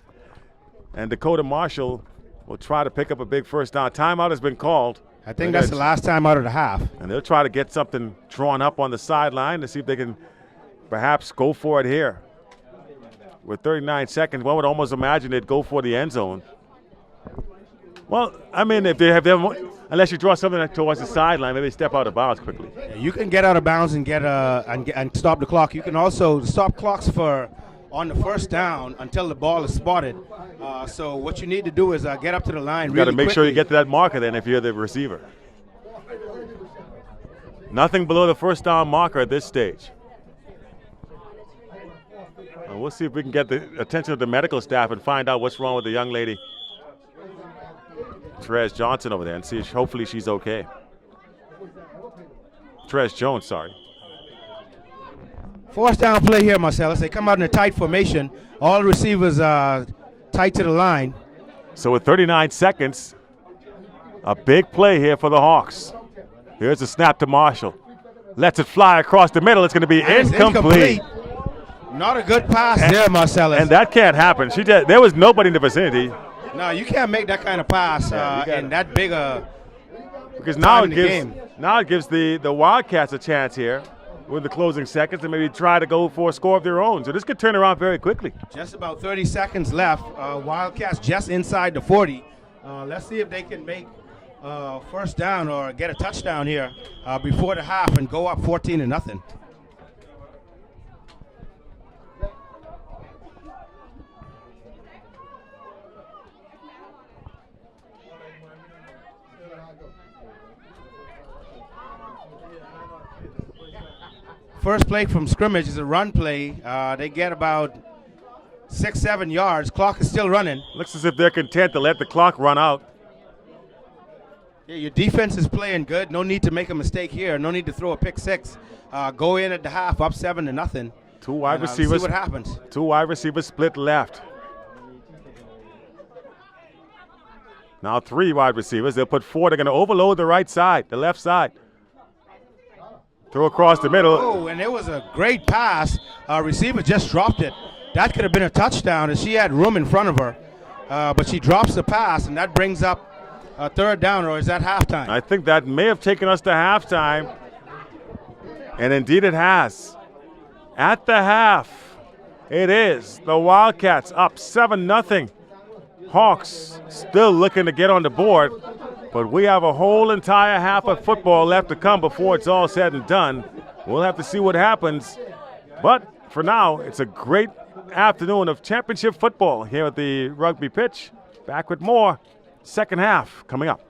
And Dakota Marshall will try to pick up a big first down. Timeout has been called. I think that's the last time out of the half. And they'll try to get something drawn up on the sideline to see if they can perhaps go for it here. With 39 seconds, one would almost imagine they'd go for the end zone. Well, I mean, if they have them, unless you draw something towards the sideline, maybe step out of bounds quickly. Yeah, you can get out of bounds and get and stop the clock. You can also stop clocks on the first down until the ball is spotted. So what you need to do is get up to the line. You got to make sure you get to that marker then if you're the receiver. Nothing below the first down marker at this stage. And we'll see if we can get the attention of the medical staff and find out what's wrong with the young lady, Trez Johnson, over there, and see if hopefully she's okay. Trez Jones, sorry. Fourth down play here, Marcellus. They come out in a tight formation. All the receivers tight to the line. So with 39 seconds, a big play here for the Hawks. Here's a snap to Marshall. Lets it fly across the middle. It's going to be incomplete. Not a good pass there, Marcellus. And that can't happen. There was nobody in the vicinity. No, you can't make that kind of pass in that big because now it gives the Wildcats a chance here with the closing seconds and maybe try to go for a score of their own. So this could turn around very quickly. Just about 30 seconds left. Wildcats just inside the 40. Let's see if they can make first down or get a touchdown here before the half and go up 14-0. First play from scrimmage is a run play. They get about 6-7 yards. Clock is still running. Looks as if they're content to let the clock run out. Yeah, your defense is playing good. No need to make a mistake here. No need to throw a pick six. Go in at the half, up 7-0. Two wide receivers. See what happens. Two wide receivers split left. Now three wide receivers. They'll put four. They're going to overload the right side, the left side. Throw across the middle. Oh, and it was a great pass. Receiver just dropped it. That could have been a touchdown as she had room in front of her. But she drops the pass, and that brings up a third down, or is that halftime? I think that may have taken us to halftime, and indeed it has. At the half, it is the Wildcats up 7-0. Hawks still looking to get on the board, but we have a whole entire half of football left to come before it's all said and done. We'll have to see what happens, but for now, it's a great afternoon of championship football here at the rugby pitch. Back with more second half coming up.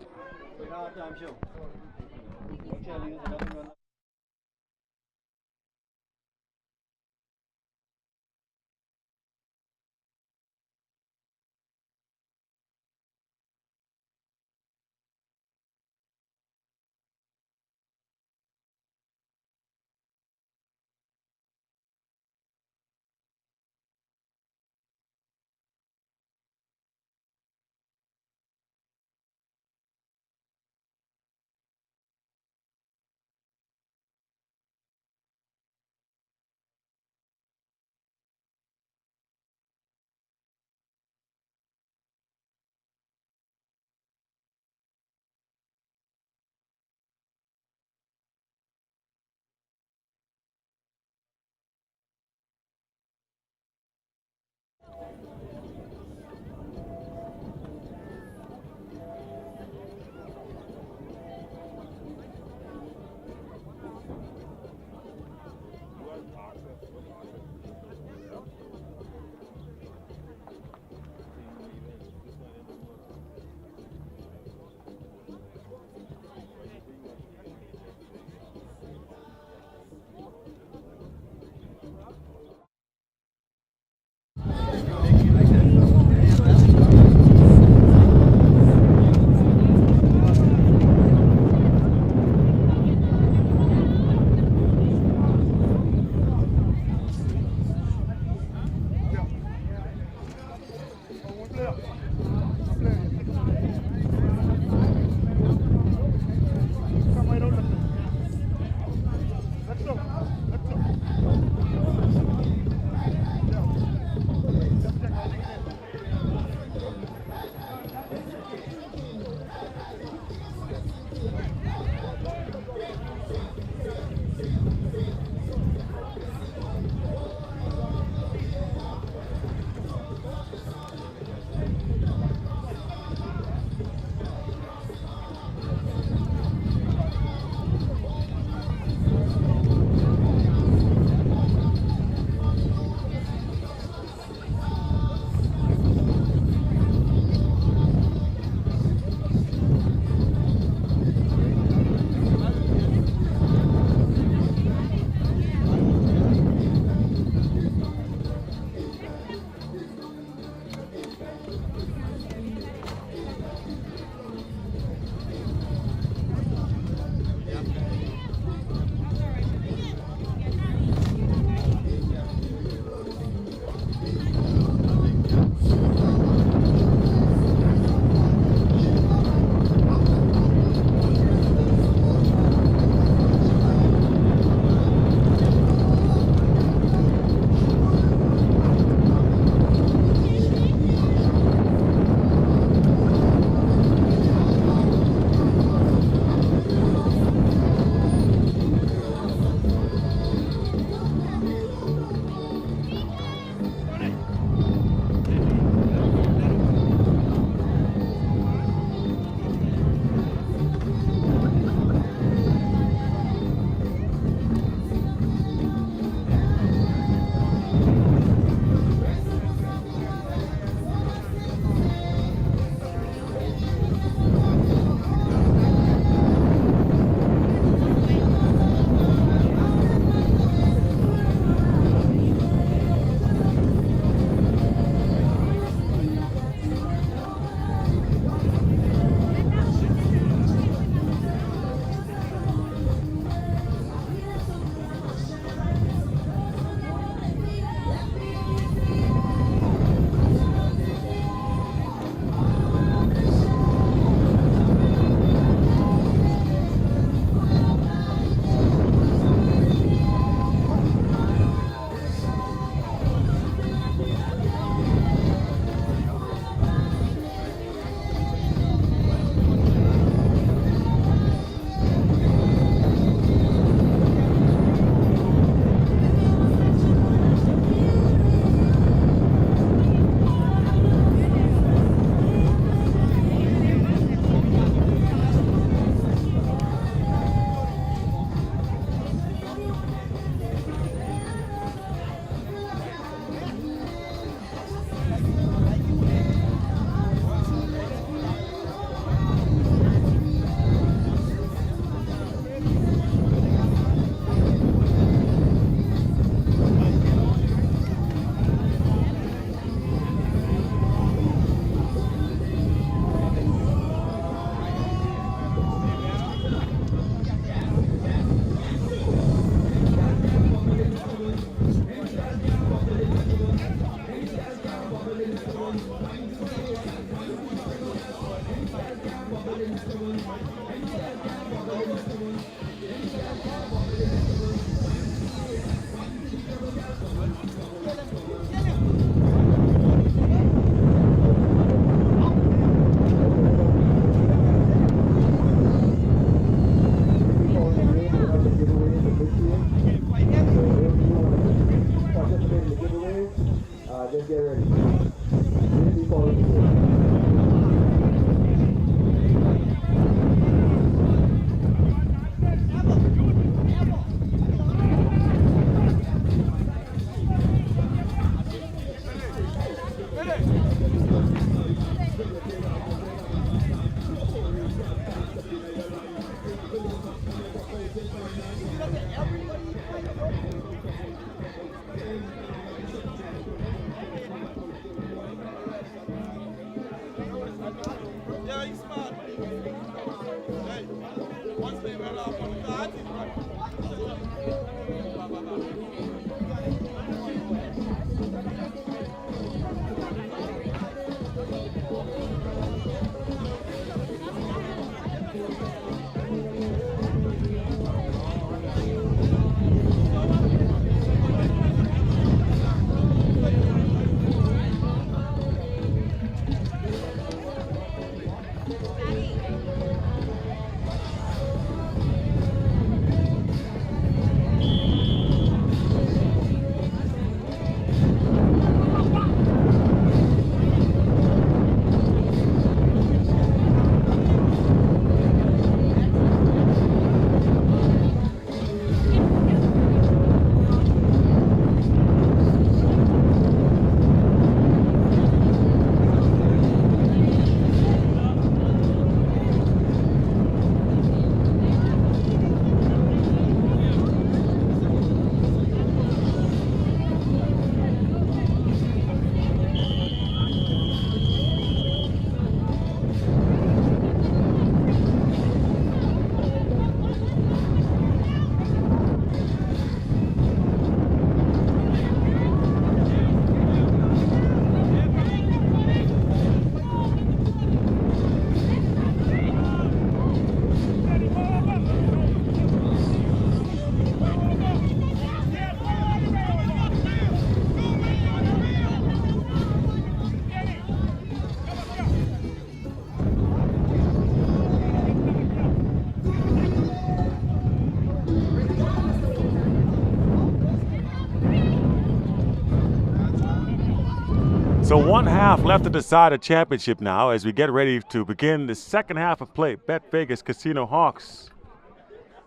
So 1 half left to decide a championship now as we get ready to begin the second half of play. Bet Vegas Casino Hawks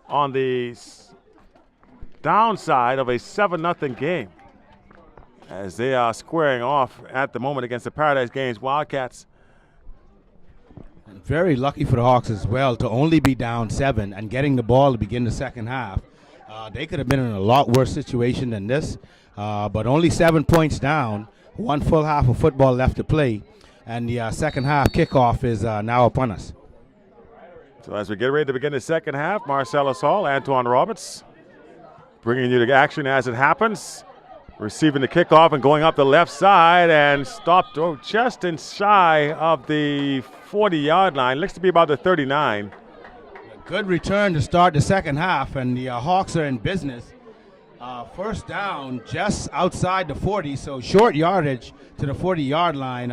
on the downside of a 7-0 game as they are squaring off at the moment against the Paradise Games Wildcats. Very lucky for the Hawks as well to only be down 7 and getting the ball to begin the second half. They could have been in a lot worse situation than this, but only 7 points down, 1 full half of football left to play, and the second half kickoff is now upon us. So as we get ready to begin the second half, Marcellus Hall, Antoine Roberts bringing you to action as it happens. Receiving the kickoff and going up the left side and stopped just shy of the 40-yard line. Looks to be about the 39. A good return to start the second half, and the Hawks are in business. First down just outside the 40, so short yardage to the 40-yard line.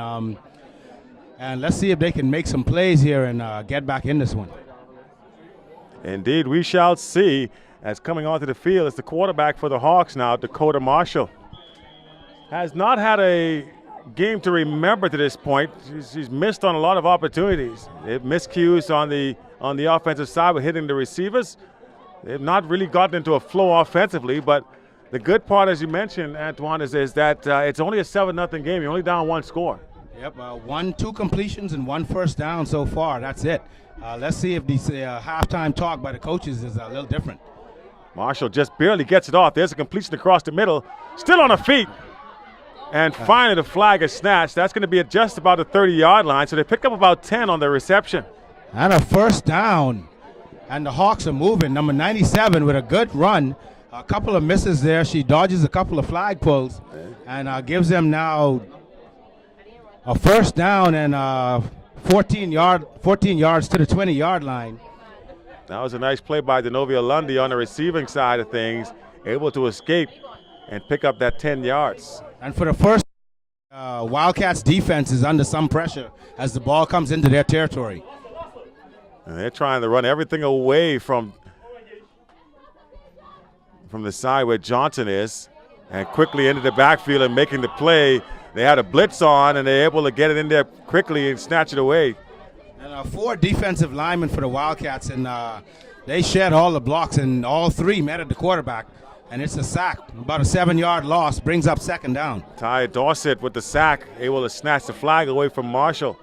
And let's see if they can make some plays here and get back in this one. Indeed, we shall see. As coming onto the field is the quarterback for the Hawks now, Dakota Marshall. Has not had a game to remember to this point. She's missed on a lot of opportunities. They've miscues on the offensive side with hitting the receivers. They've not really gotten into a flow offensively, but the good part, as you mentioned, Antoine, is that it's only a 7-0 game. You're only down 1 score. Yep, 2 completions and 1 first down so far. That's it. Let's see if the halftime talk by the coaches is a little different. Marshall just barely gets it off. There's a completion across the middle. Still on her feet. And finally the flag is snatched. That's going to be at just about the 30-yard line. So they picked up about 10 on the reception. And a first down. And the Hawks are moving. Number 97 with a good run. A couple of misses there. She dodges a couple of flag pulls and gives them now a first down and 14 yards to the 20-yard line. That was a nice play by Denovia Lundy on the receiving side of things, able to escape and pick up that 10 yards. And for the first, Wildcats defense is under some pressure as the ball comes into their territory. And they're trying to run everything away from the side where Johnson is and quickly into the backfield and making the play. They had a blitz on and they're able to get it in there quickly and snatch it away. And 4 defensive linemen for the Wildcats, and they shed all the blocks, and all 3 met at the quarterback. And it's a sack, about a 7-yard loss, brings up second down. Ty Dorsett with the sack, able to snatch the flag away from Marshall.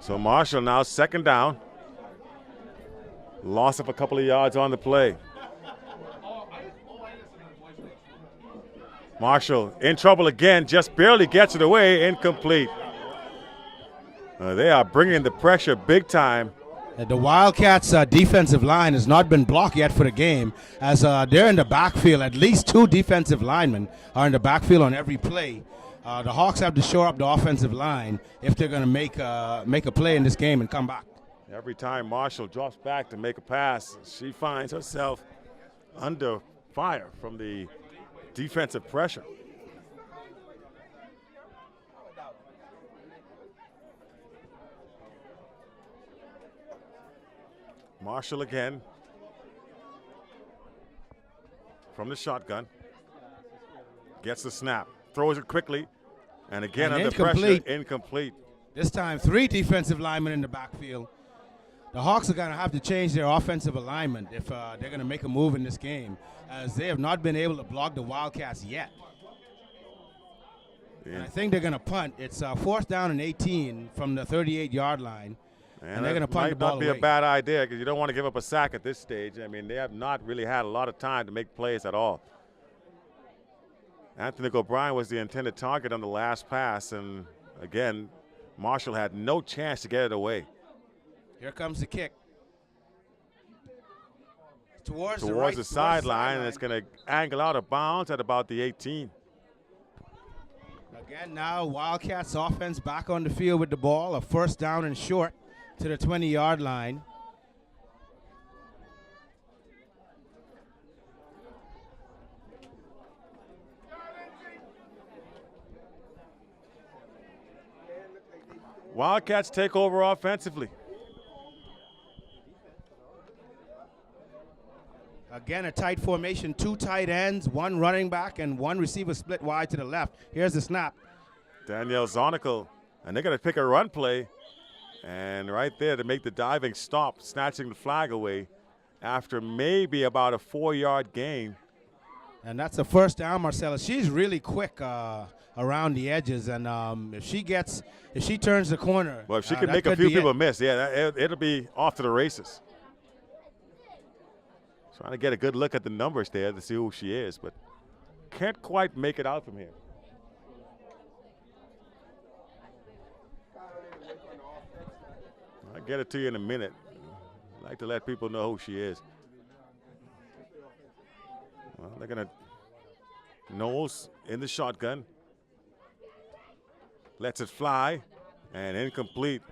So Marshall now second down. Loss of a couple of yards on the play. Marshall in trouble again, just barely gets it away, incomplete. They are bringing the pressure big time. The Wildcats' defensive line has not been blocked yet for the game, as they're in the backfield. At least 2 defensive linemen are in the backfield on every play. The Hawks have to shore up the offensive line if they're going to make a play in this game and come back. Every time Marshall drops back to make a pass, she finds herself under fire from the defensive pressure. Marshall again from the shotgun. Gets the snap, throws it quickly, and again under pressure, incomplete. This time 3 defensive linemen in the backfield. The Hawks are going to have to change their offensive alignment if they're going to make a move in this game, as they have not been able to block the Wildcats yet. Yeah. And I think they're going to punt. It's 4th down and 18 from the 38-yard line. And they're going to punt the ball away. Might not be a bad idea because you don't want to give up a sack at this stage. I mean, they have not really had a lot of time to make plays at all. Anthony O'Brien was the intended target on the last pass, and again, Marshall had no chance to get it away. Here comes the kick. Towards the sideline, and it's going to angle out of bounds at about the 18. Again, now Wildcats offense back on the field with the ball. A 1st down and short to the 20-yard line. Wildcats take over offensively. Again, a tight formation, 2 tight ends, 1 running back, and 1 receiver split wide to the left. Here's the snap. Danielle Zonical, and they're going to pick a run play. And right there to make the diving stop, snatching the flag away after maybe about a 4-yard gain. And that's a 1st down, Marcella. She's really quick around the edges, and if she turns the corner. Well, if she can make a few people miss, yeah, it'll be off to the races. Trying to get a good look at the numbers there to see who she is, but can't quite make it out from here. I'll get it to you in a minute. I'd like to let people know who she is. Well, they're going to Knowles in the shotgun. Lets it fly, and incomplete.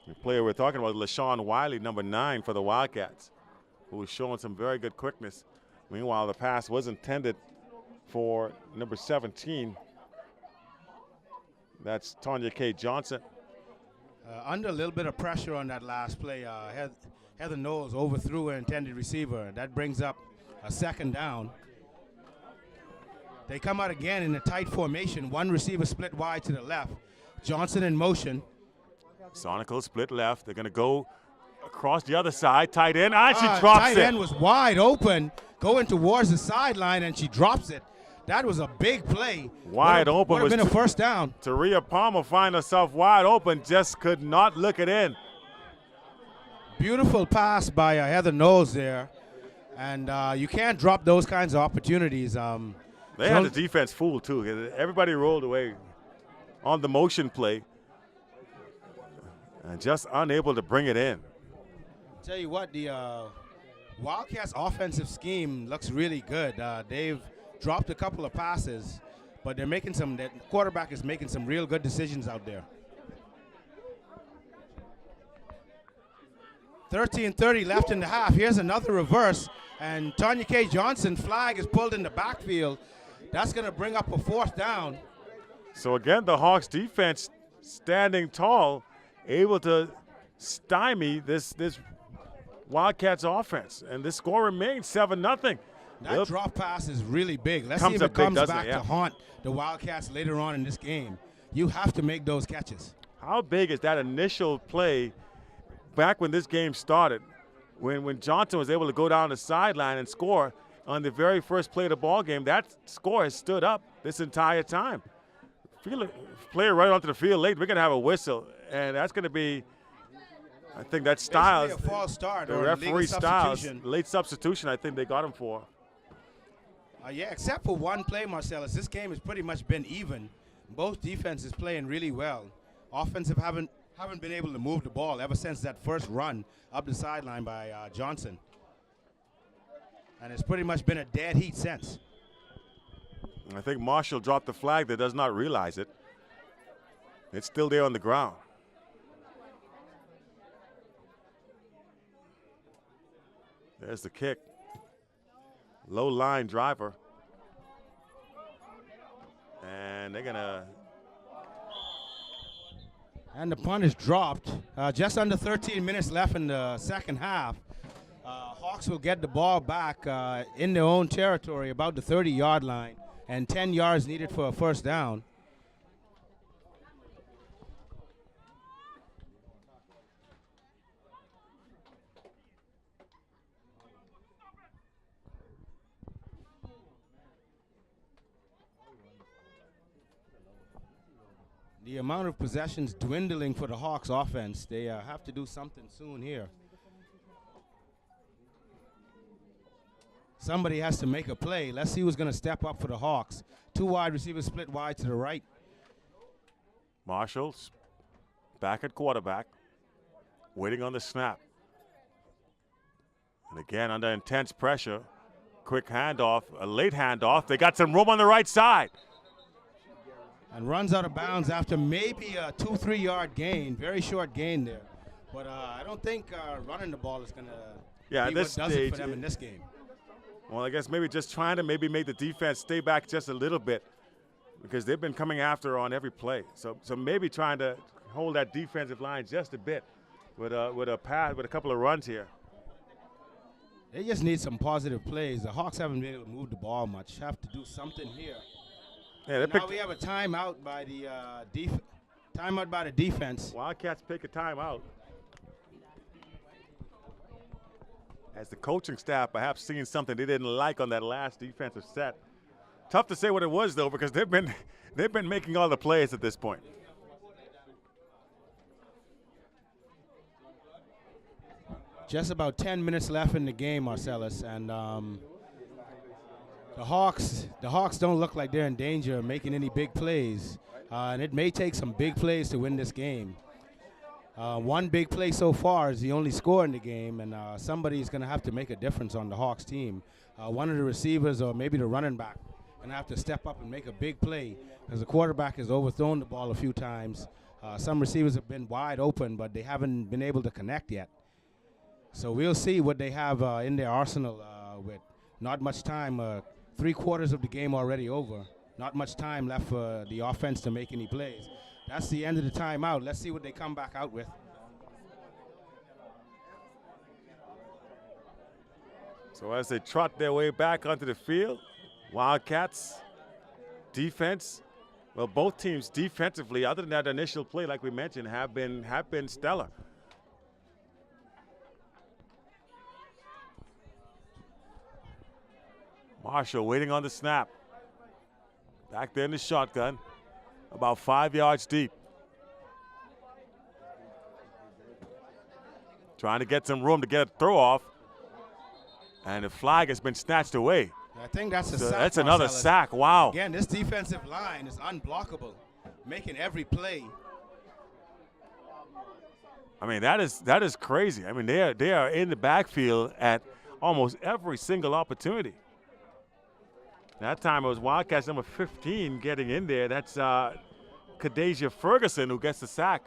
The player we're talking about is LaShawn Wiley, number 9 for the Wildcats, who is showing some very good quickness. Meanwhile, the pass was intended for number 17. That's Tanya K. Johnson. Under a little bit of pressure on that last play, Heather Knowles overthrew her intended receiver. That brings up a 2nd down. They come out again in a tight formation. 1 receiver split wide to the left. Johnson in motion. Sonical split left. They're going to go across the other side. Tight end. And she drops it. Tight end was wide open, going towards the sideline, and she drops it. That was a big play. Wide open. Would have been a 1st down. Taria Palmer find herself wide open, just could not look it in. Beautiful pass by Heather Knowles there. And you can't drop those kinds of opportunities. They had the defense fooled, too. Everybody rolled away on the motion play and just unable to bring it in. Tell you what, the Wildcats offensive scheme looks really good. They've dropped a couple of passes, but they're making the quarterback is making some real good decisions out there. 13:30 left in the half. Here's another reverse, and Tanya K. Johnson flag is pulled in the backfield. That's going to bring up a 4th down. So again, the Hawks defense standing tall, able to stymie this Wildcats offense, and this score remains 7-0. That drop pass is really big. Let's see if it comes back to haunt the Wildcats later on in this game. You have to make those catches. How big is that initial play back when this game started, when Johnson was able to go down the sideline and score on the very first play of the ball game? That score has stood up this entire time. Player right onto the field late, we're going to have a whistle, and that's going to be I think that Styles, basically a false start the or referee illegal Styles, substitution. late substitution, I think they got him for. Yeah, except for one play, Marcellus. This game has pretty much been even. Both defenses playing really well. Offensive haven't been able to move the ball ever since that first run up the sideline by Johnson. And it's pretty much been a dead heat since. I think Marshall dropped the flag that does not realize it. It's still there on the ground. There's the kick. Low line driver. And they're going to. And the punt is dropped. Just under 13 minutes left in the second half. Hawks will get the ball back in their own territory, about the 30-yard line, and 10 yards needed for a first down. The amount of possessions dwindling for the Hawks offense. They have to do something soon here. Somebody has to make a play. Let's see who's going to step up for the Hawks. Two wide receivers split wide to the right. Marshall's back at quarterback, waiting on the snap. And again, under intense pressure, quick handoff, a late handoff. They got some room on the right side. And runs out of bounds after maybe a 2-3 yard gain, very short gain there. But I don't think running the ball is going to be what does it for them in this game. Well, I guess maybe just trying to maybe make the defense stay back just a little bit because they've been coming after on every play. So maybe trying to hold that defensive line just a bit with a pass, with a couple of runs here. They just need some positive plays. The Hawks haven't been able to move the ball much. Have to do something here. Yeah, now we have a timeout by the defense. Wildcats pick a timeout. As the coaching staff perhaps seeing something they didn't like on that last defensive set. Tough to say what it was though, because they've been making all the plays at this point. Just about 10 minutes left in the game, Marcellus, and the Hawks don't look like they're in danger of making any big plays, and it may take some big plays to win this game. One big play so far is the only score in the game, and somebody's going to have to make a difference on the Hawks team. One of the receivers or maybe the running back going to have to step up and make a big play because the quarterback has overthrown the ball a few times. Some receivers have been wide open, but they haven't been able to connect yet. So we'll see what they have in their arsenal with not much time. 3/4 of the game already over. Not much time left for the offense to make any plays. That's the end of the timeout. Let's see what they come back out with. So as they trot their way back onto the field, Wildcats defense, well, both teams defensively, other than that initial play, like we mentioned, have been stellar. Marshall waiting on the snap. Back there in the shotgun, about 5 yards deep. Trying to get some room to get a throw off. And the flag has been snatched away. I think that's a So sack. that's another Marcellus. sack. Wow. Again, this defensive line is unblockable, making every play. I mean, that is crazy. I mean, they are in the backfield at almost every single opportunity. That time it was Wildcats number 15 getting in there. That's Kadeja Ferguson who gets the sack.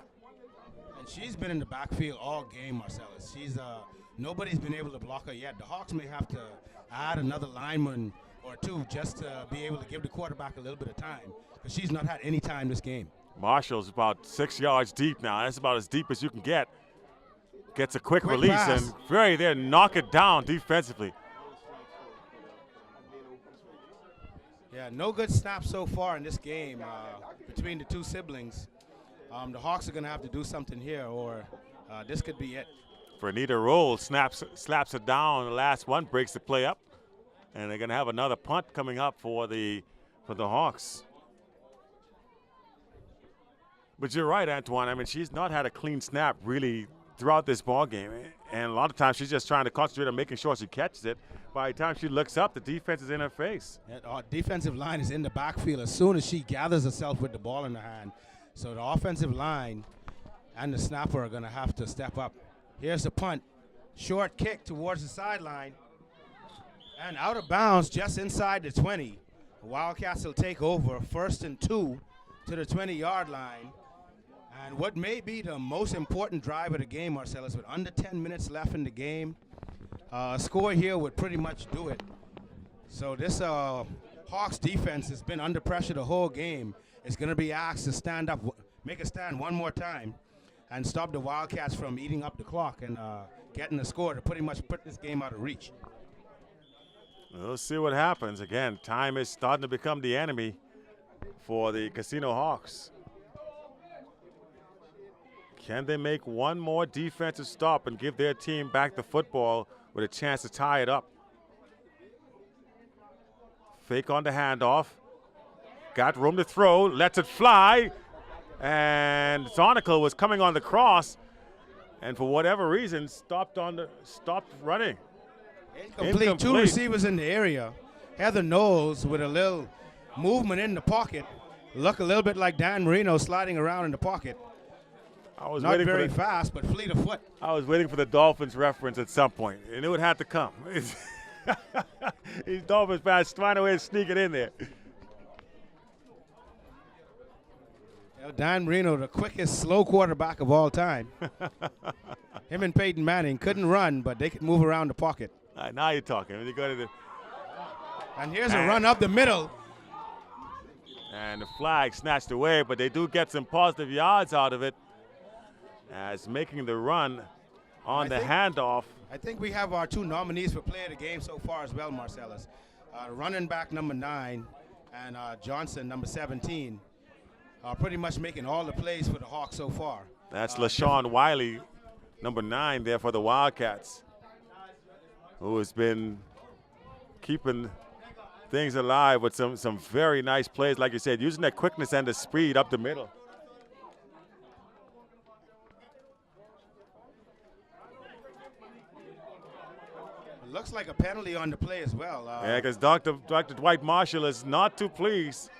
And she's been in the backfield all game, Marcellus. Nobody's been able to block her yet. The Hawks may have to add another lineman or two just to be able to give the quarterback a little bit of time because she's not had any time this game. Marshall's about 6 yards deep now. That's about as deep as you can get. Gets a quick release pass. and knock it down defensively. Yeah, no good snaps so far in this game between the two siblings. The Hawks are going to have to do something here or this could be it. Vernita Rolls slaps it down. The last one breaks the play up. And they're going to have another punt coming up for the Hawks. But you're right, Antoine. I mean, she's not had a clean snap really throughout this ball game, and a lot of times she's just trying to concentrate on making sure she catches it. By the time she looks up, the defense is in her face. And our defensive line is in the backfield as soon as she gathers herself with the ball in her hand. So the offensive line and the snapper are going to have to step up. Here's the punt. Short kick towards the sideline. And out of bounds just inside the 20. The Wildcats will take over 1st and 2 to the 20-yard line. And what may be the most important drive of the game, Marcellus, with under 10 minutes left in the game, a score here would pretty much do it. So this Hawks defense has been under pressure the whole game. It's going to be asked to stand up, make a stand one more time, and stop the Wildcats from eating up the clock and getting the score to pretty much put this game out of reach. We'll see what happens. Again, time is starting to become the enemy for the Casino Hawks. Can they make one more defensive stop and give their team back the football with a chance to tie it up? Fake on the handoff. Got room to throw, lets it fly. And Zonical was coming on the cross, and for whatever reason, stopped running. Incomplete. Two receivers in the area. Heather Knowles with a little movement in the pocket. Look a little bit like Dan Marino sliding around in the pocket. I was Not waiting very for fast, but fleet of foot. I was waiting for the Dolphins reference at some point. I knew it had to come. These Dolphins fans trying to sneak it in there. Dan Marino, the quickest slow quarterback of all time. Him and Peyton Manning couldn't run, but they could move around the pocket. All right, now you're talking. You go to the and here's a run up the middle. And the flag snatched away, but they do get some positive yards out of it as making the run on the handoff. I think we have our two nominees for player of the game so far as well, Marcellus. Running back number 9 and Johnson, number 17, are pretty much making all the plays for the Hawks so far. That's LaShawn Wiley, number 9 there for the Wildcats, who has been keeping things alive with some very nice plays, like you said, using that quickness and the speed up the middle. It looks like a penalty on the play as well. Yeah, because Dr. Dwight Marshall is not too pleased.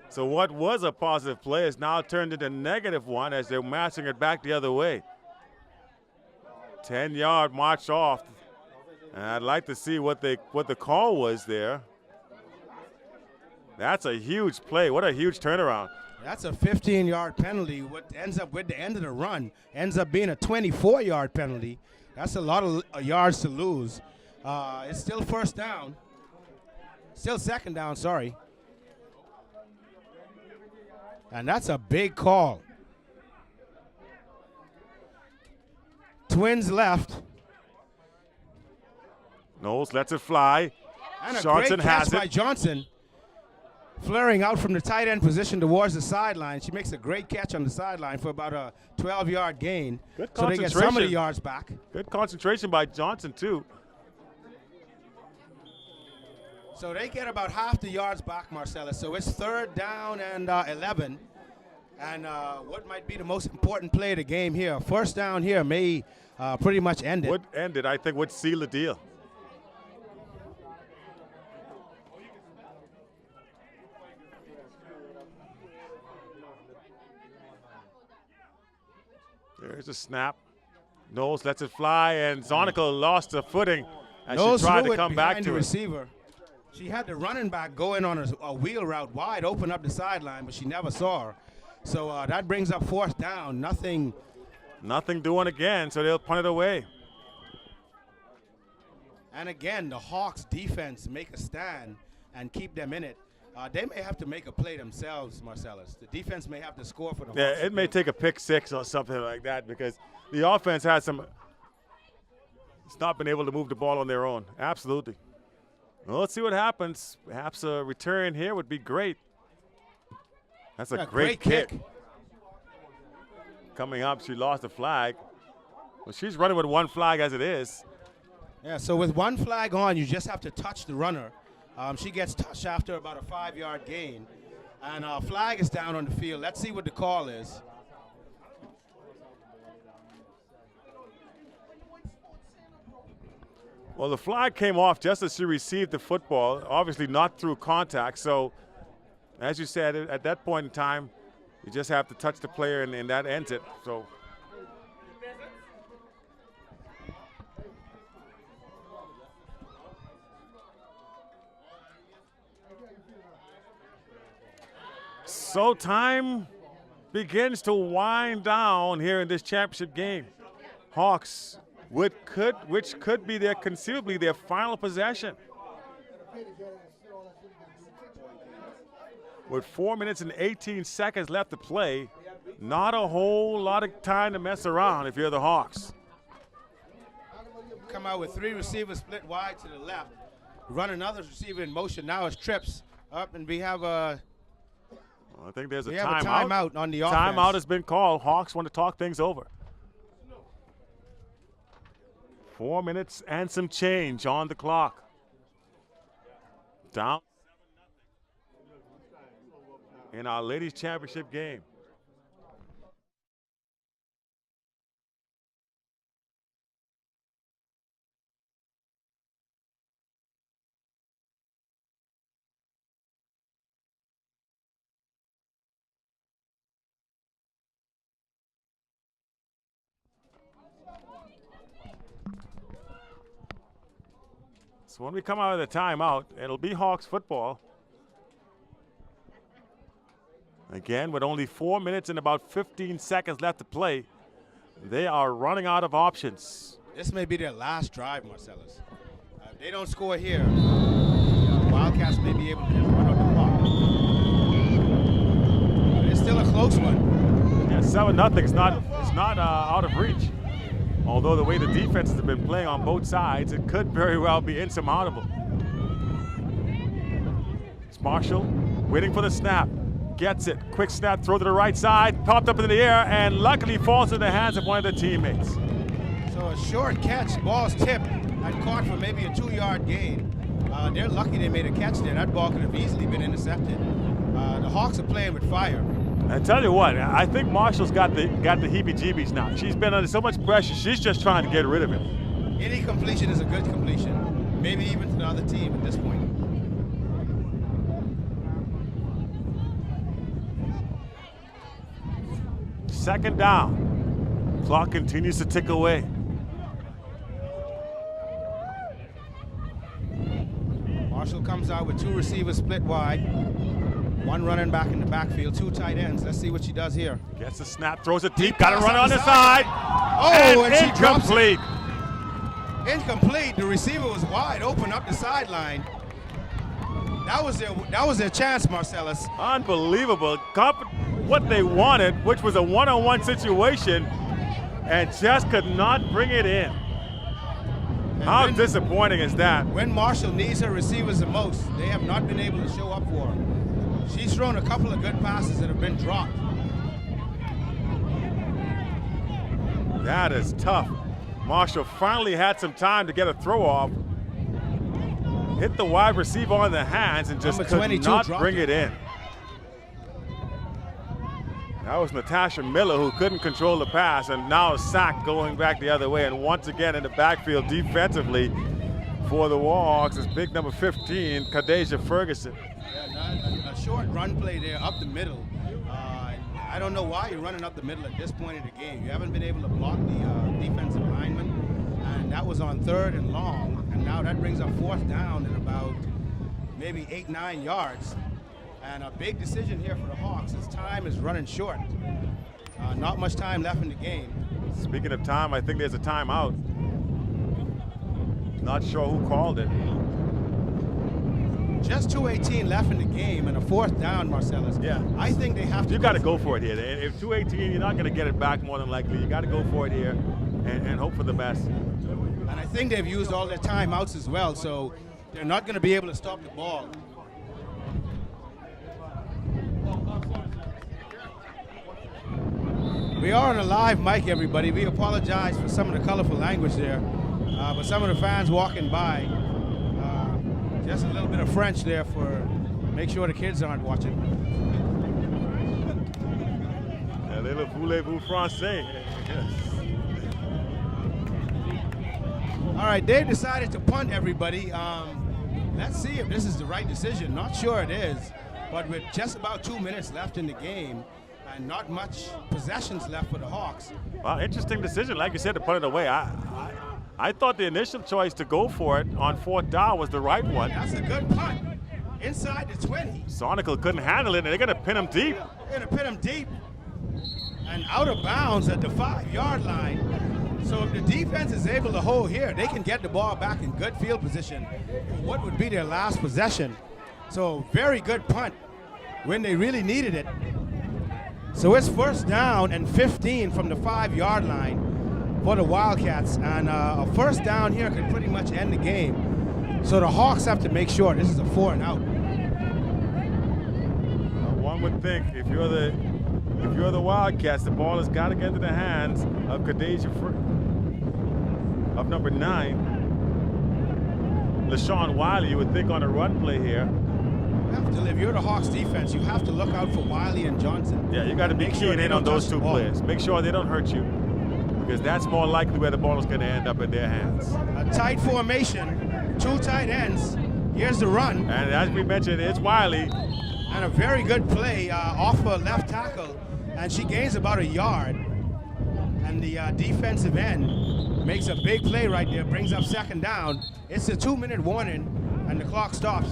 So what was a positive play is now turned into a negative one as they're matching it back the other way. 10-yard march off. And I'd like to see what the call was there. That's a huge play. What a huge turnaround. That's a 15-yard penalty. What ends up with the end of the run ends up being a 24-yard penalty. That's a lot of yards to lose. It's still first down. Still second down, sorry. And that's a big call. Twins left. Knowles lets it fly. And a Johnson great catch has by it. Johnson. Flaring out from the tight end position towards the sideline. She makes a great catch on the sideline for about a 12-yard gain. Good so they get some of the yards back. Good concentration by Johnson, too. So they get about half the yards back, Marcellus. So it's third down and 11. And what might be the most important play of the game here? First down here may pretty much end it. Would end it, I think, would seal the deal. There's a snap. Knowles lets it fly, and Zonical lost the footing as she tried to come back to the it. receiver. She had the running back go in on a wheel route wide open up the sideline, but she never saw her. So that brings up fourth down. Nothing doing again, so they'll punt it away. And again, the Hawks defense make a stand and keep them in it. They may have to make a play themselves, Marcellus. The defense may have to score for the Hawks. Yeah, it may take a pick six or something like that because the offense has it's not been able to move the ball on their own. Absolutely. Well, let's see what happens. Perhaps a return here would be great. That's a great kick. Coming up, she lost the flag. Well, she's running with one flag as it is. Yeah, so with one flag on, you just have to touch the runner. She gets touched after about a 5-yard gain. And flag is down on the field. Let's see what the call is. Well, the flag came off just as she received the football, obviously not through contact. So, as you said, at that point in time, you just have to touch the player, and that ends it. So, time begins to wind down here in this championship game. Hawks, which could be conceivably their final possession. With 4 minutes and 18 seconds left to play, not a whole lot of time to mess around if you're the Hawks. Come out with 3 receivers split wide to the left. Run another receiver in motion. Now it's trips up, and we have a I think there's a timeout on the offense. Timeout has been called. Hawks want to talk things over. 4 minutes and some change on the clock. Down in our ladies championship game. So when we come out of the timeout, it'll be Hawks football. Again, with only 4 minutes and about 15 seconds left to play, they are running out of options. This may be their last drive, Marcellus. If they don't score here, Wildcats may be able to just run out the clock. But it's still a close one. Yeah, 7-0. It's not out of reach. Although the way the defenses have been playing on both sides, it could very well be insurmountable. It's Marshall waiting for the snap. Gets it. Quick snap, throw to the right side, popped up into the air, and luckily falls in the hands of one of their teammates. So a short catch, ball's tipped and caught for maybe a 2-yard gain. They're lucky they made a catch there. That ball could have easily been intercepted. The Hawks are playing with fire. I tell you what, I think Marshall's got the heebie-jeebies now. She's been under so much pressure, she's just trying to get rid of him. Any completion is a good completion, maybe even to the other team at this point. Second down. Clock continues to tick away. Marshall comes out with 2 receivers split wide. 1 running back in the backfield, 2 tight ends. Let's see what she does here. Gets the snap, throws it deep, got to run on the side. Oh, and she drops it. Incomplete. Incomplete. The receiver was wide open up the sideline. That was their chance, Marcellus. Unbelievable. What they wanted, which was a one-on-one situation, and just could not bring it in. How disappointing is that? When Marshall needs her receivers the most, they have not been able to show up for her. She's thrown a couple of good passes that have been dropped. That is tough. Marshall finally had some time to get a throw off. Hit the wide receiver on the hands and just could not bring it in. That was Natasha Miller who couldn't control the pass, and now a sack going back the other way. And once again in the backfield defensively for the Warhawks is big number 15, Kadeja Ferguson. Yeah, a short run play there up the middle. I don't know why you're running up the middle at this point in the game. You haven't been able to block the defensive lineman, and that was on 3rd and long. And now that brings up 4th down at about maybe 8-9 yards. And a big decision here for the Hawks as time is running short. Not much time left in the game. Speaking of time, I think there's a timeout. Not sure who called it. Just 2:18 left in the game and a 4th down, Marcellus. Yeah. I think they have to. You got to go for it here. If 2:18, you're not going to get it back more than likely. You got to go for it here and hope for the best. And I think they've used all their timeouts as well, so they're not going to be able to stop the ball. We are on a live mic, everybody. We apologize for some of the colorful language there, but some of the fans walking by, just a little bit of French there for make sure the kids aren't watching. A little voulez-vous français. Yes. All right, they've decided to punt, everybody. Let's see if this is the right decision. Not sure it is, but with just about 2 minutes left in the game and not much possessions left for the Hawks. Well, interesting decision. Like you said, to put it away. I thought the initial choice to go for it on 4th down was the right one. That's a good punt. Inside the 20. Sonical couldn't handle it, and they're going to pin him deep. They're going to pin him deep. And out of bounds at the 5-yard line. So if the defense is able to hold here, they can get the ball back in good field position for what would be their last possession. So very good punt when they really needed it. So it's 1st down and 15 from the 5-yard line for the Wildcats. And a 1st down here could pretty much end the game. So the Hawks have to make sure this is a 4 and out. One would think if you're the Wildcats, the ball has got to get into the hands of Kadeja of number 9, LaShawn Wiley. You would think on a run play here. If you're the Hawks defense, you have to look out for Wiley and Johnson. Yeah, you got to be keen in on those 2 players. Make sure they don't hurt you, because that's more likely where the ball is going to end up in their hands. A tight formation, 2 tight ends. Here's the run. And as we mentioned, it's Wiley. And a very good play off her left tackle, and she gains about a yard. And the defensive end makes a big play right there, brings up 2nd down. It's a 2-minute warning, and the clock stops.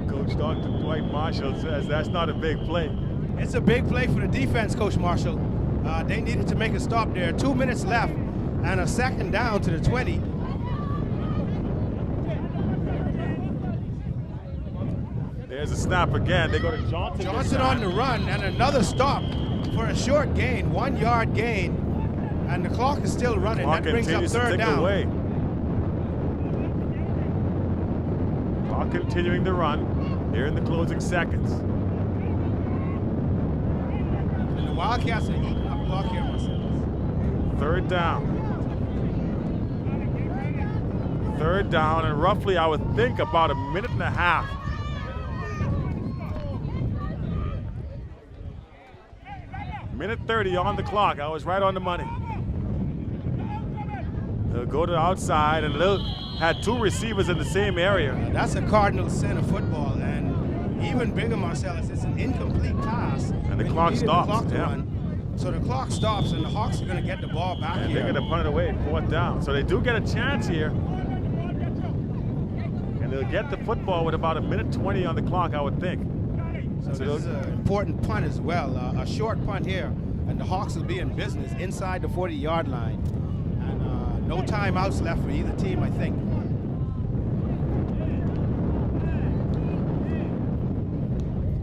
Coach Dr. Dwight Marshall says that's not a big play. It's a big play for the defense, Coach Marshall. They needed to make a stop there. 2 minutes left, and a 2nd down to the 20. There's a snap again. They go to Johnson. Johnson on the run, and another stop for a short gain, 1-yard gain, and the clock is still running. That brings up 3rd down. Away. Clock continuing to run here in the closing seconds. And the Wildcats are eating up clock here, Marcellus. 3rd down. 3rd down, and roughly, I would think, about a minute and a half. Minute 30 on the clock. I was right on the money. They'll go to the outside, and they'll had 2 receivers in the same area. That's a cardinal sin of football, and even bigger, Marcellus, it's an incomplete pass. And the clock stops. So the clock stops, and the Hawks are going to get the ball back and here. They're going to punt it away, 4th down. So they do get a chance here. And they'll get the football with about a minute 20 on the clock, I would think. So this is an important punt as well. A short punt here, and the Hawks will be in business inside the 40-yard line. And no timeouts left for either team, I think.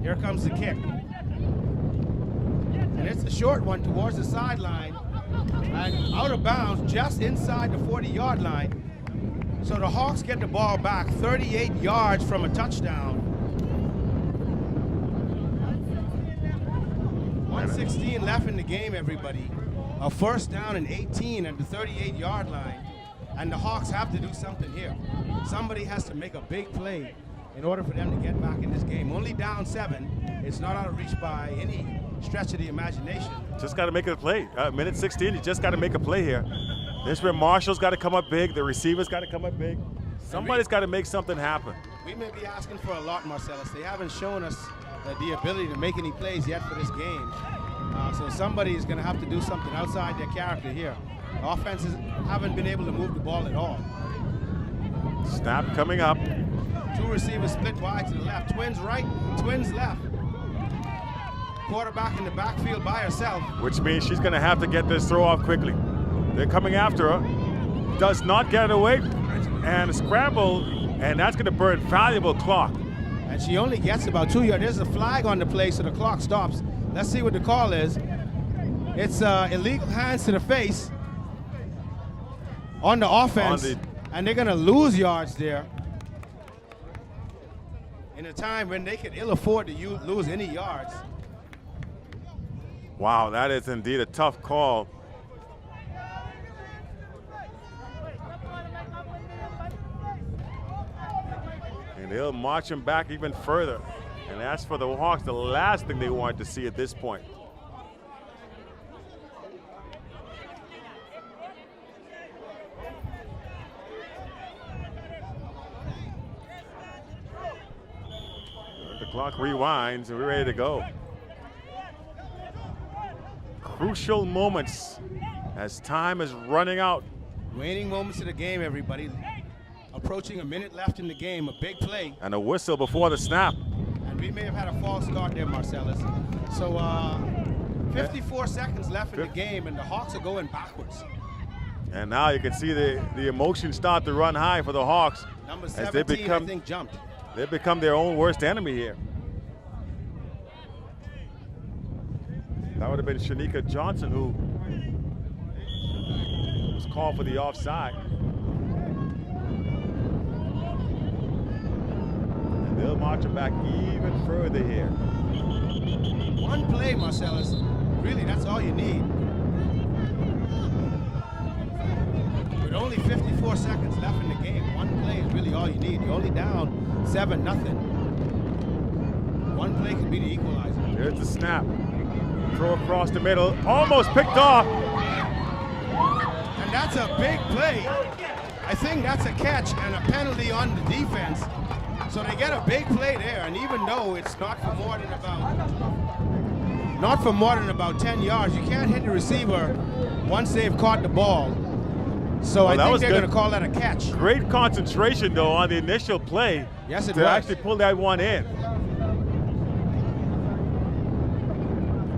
Here comes the kick. And it's a short one towards the sideline. And out of bounds just inside the 40-yard line. So the Hawks get the ball back 38 yards from a touchdown. 1:16 left in the game, everybody. A 1st down and 18 at the 38-yard line. And the Hawks have to do something here. Somebody has to make a big play in order for them to get back in this game. Only down 7. It's not out of reach by any stretch of the imagination. Just got to make it a play. Minute 16, you just got to make a play here. This is where Marshall's got to come up big. The receivers got to come up big. Somebody's got to make something happen. We may be asking for a lot, Marcellus. They haven't shown us the ability to make any plays yet for this game. So somebody is going to have to do something outside their character here. The offenses haven't been able to move the ball at all. Snap coming up. 2 receivers split wide to the left. Twins right, twins left. Quarterback in the backfield by herself. Which means she's going to have to get this throw off quickly. They're coming after her. Does not get it away. And a scramble, and that's going to burn valuable clock. And she only gets about 2 yards. There's a flag on the play, so the clock stops. Let's see what the call is. It's illegal hands to the face on the offense, and they're going to lose yards there in a time when they could ill afford to lose any yards. Wow, that is indeed a tough call. And they'll march him back even further. And as for the Hawks, the last thing they wanted to see at this point. clock rewinds and we're ready to go. Crucial moments as time is running out. Waning moments of the game, everybody. Approaching a minute left in the game, a big play. And a whistle before the snap. And we may have had a false start there, Marcellus. So 54 seconds left in the game, and the Hawks are going backwards. And now you can see the emotions start to run high for the Hawks. Number 17, I think, jumped. They've become their own worst enemy here. That would have been Shanika Johnson who was called for the offside. And they'll march it back even further here. One play, Marcellus. Really, that's all you need. With only 54 seconds left in the game, one play is really all you need. You're only down 7-0. One play could be the equalizer. Here's the snap. Throw across the middle, almost picked off. And that's a big play. I think that's a catch and a penalty on the defense. So they get a big play there, and even though it's not for more than about 10 yards, you can't hit the receiver once they've caught the ball. So I think they're going to call that a catch. Great concentration, though, on the initial play. Yes, it to was. actually pull that one in.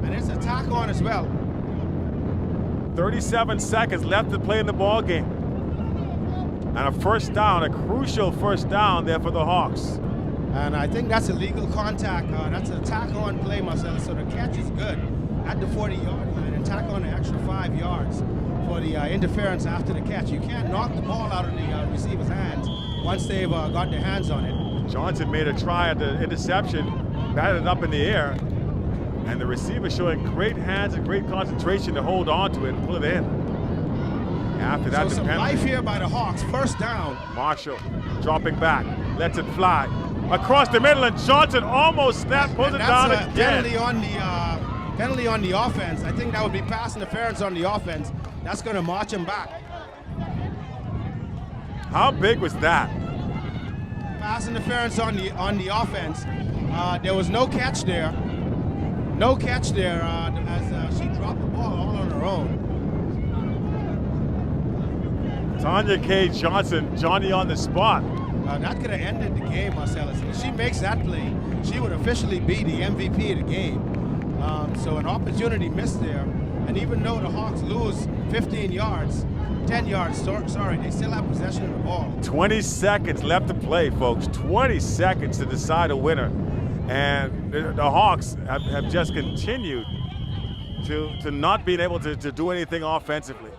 And it's a tack on as well. 37 seconds left to play in the ball game. And a first down, a crucial first down there for the Hawks. And I think that's a legal contact. That's a tack on play, Marcellus. So the catch is good at the 40-yard line and tack on an extra 5 yards for the interference after the catch. You can't knock the ball out of the receiver's hands once they've got their hands on it. Johnson made a try at the interception, batted it up in the air, and the receiver showing great hands and great concentration to hold on to it and pull it in. After that, so some life here by the Hawks. First down. Marshall dropping back, lets it fly across the middle, and Johnson almost snapped, pulls it down again. Penalty on the offense. I think that would be pass interference on the offense. That's going to march him back. How big was that? Pass interference on the offense. There was no catch there. No catch there as she dropped the ball all on her own. Tanya K. Johnson, Johnny on the spot. That could have ended the game, Marcellus. If she makes that play, she would officially be the MVP of the game. So an opportunity missed there. And even though the Hawks lose 10 yards, sorry, they still have possession of the ball. 20 seconds left to play, folks. 20 seconds to decide a winner. And the Hawks have just continued to not being able to do anything offensively.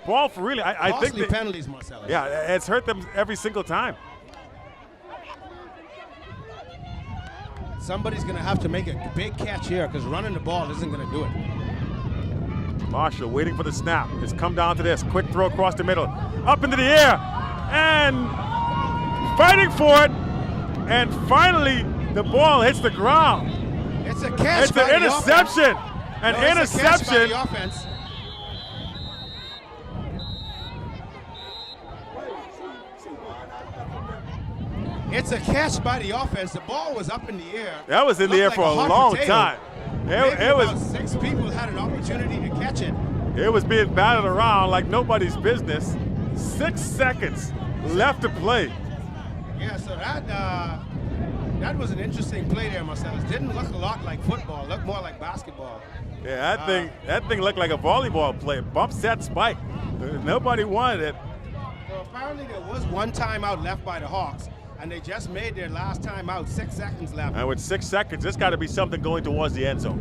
Ball for really, I think Costly penalties, Marcellus. Yeah, it's hurt them every single time. Somebody's going to have to make a big catch here because running the ball isn't going to do it. Marshall waiting for the snap. It's come down to this. Quick throw across the middle. Up into the air. And fighting for it. And finally, the ball hits the ground. It's a catch. It's an interception. An interception. It's a catch by the offense. The ball was up in the air. That was in the air for a long time. It was 6 people had an opportunity to catch it. It was being batted around like nobody's business. 6 seconds left to play. Yeah, so that was an interesting play there, Marcellus. Didn't look a lot like football. Looked more like basketball. Yeah, that thing looked like a volleyball play. Bump, set, spike. Nobody wanted it. So apparently there was one timeout left by the Hawks, and they just made their last timeout. 6 seconds left. And with 6 seconds, there's got to be something going towards the end zone.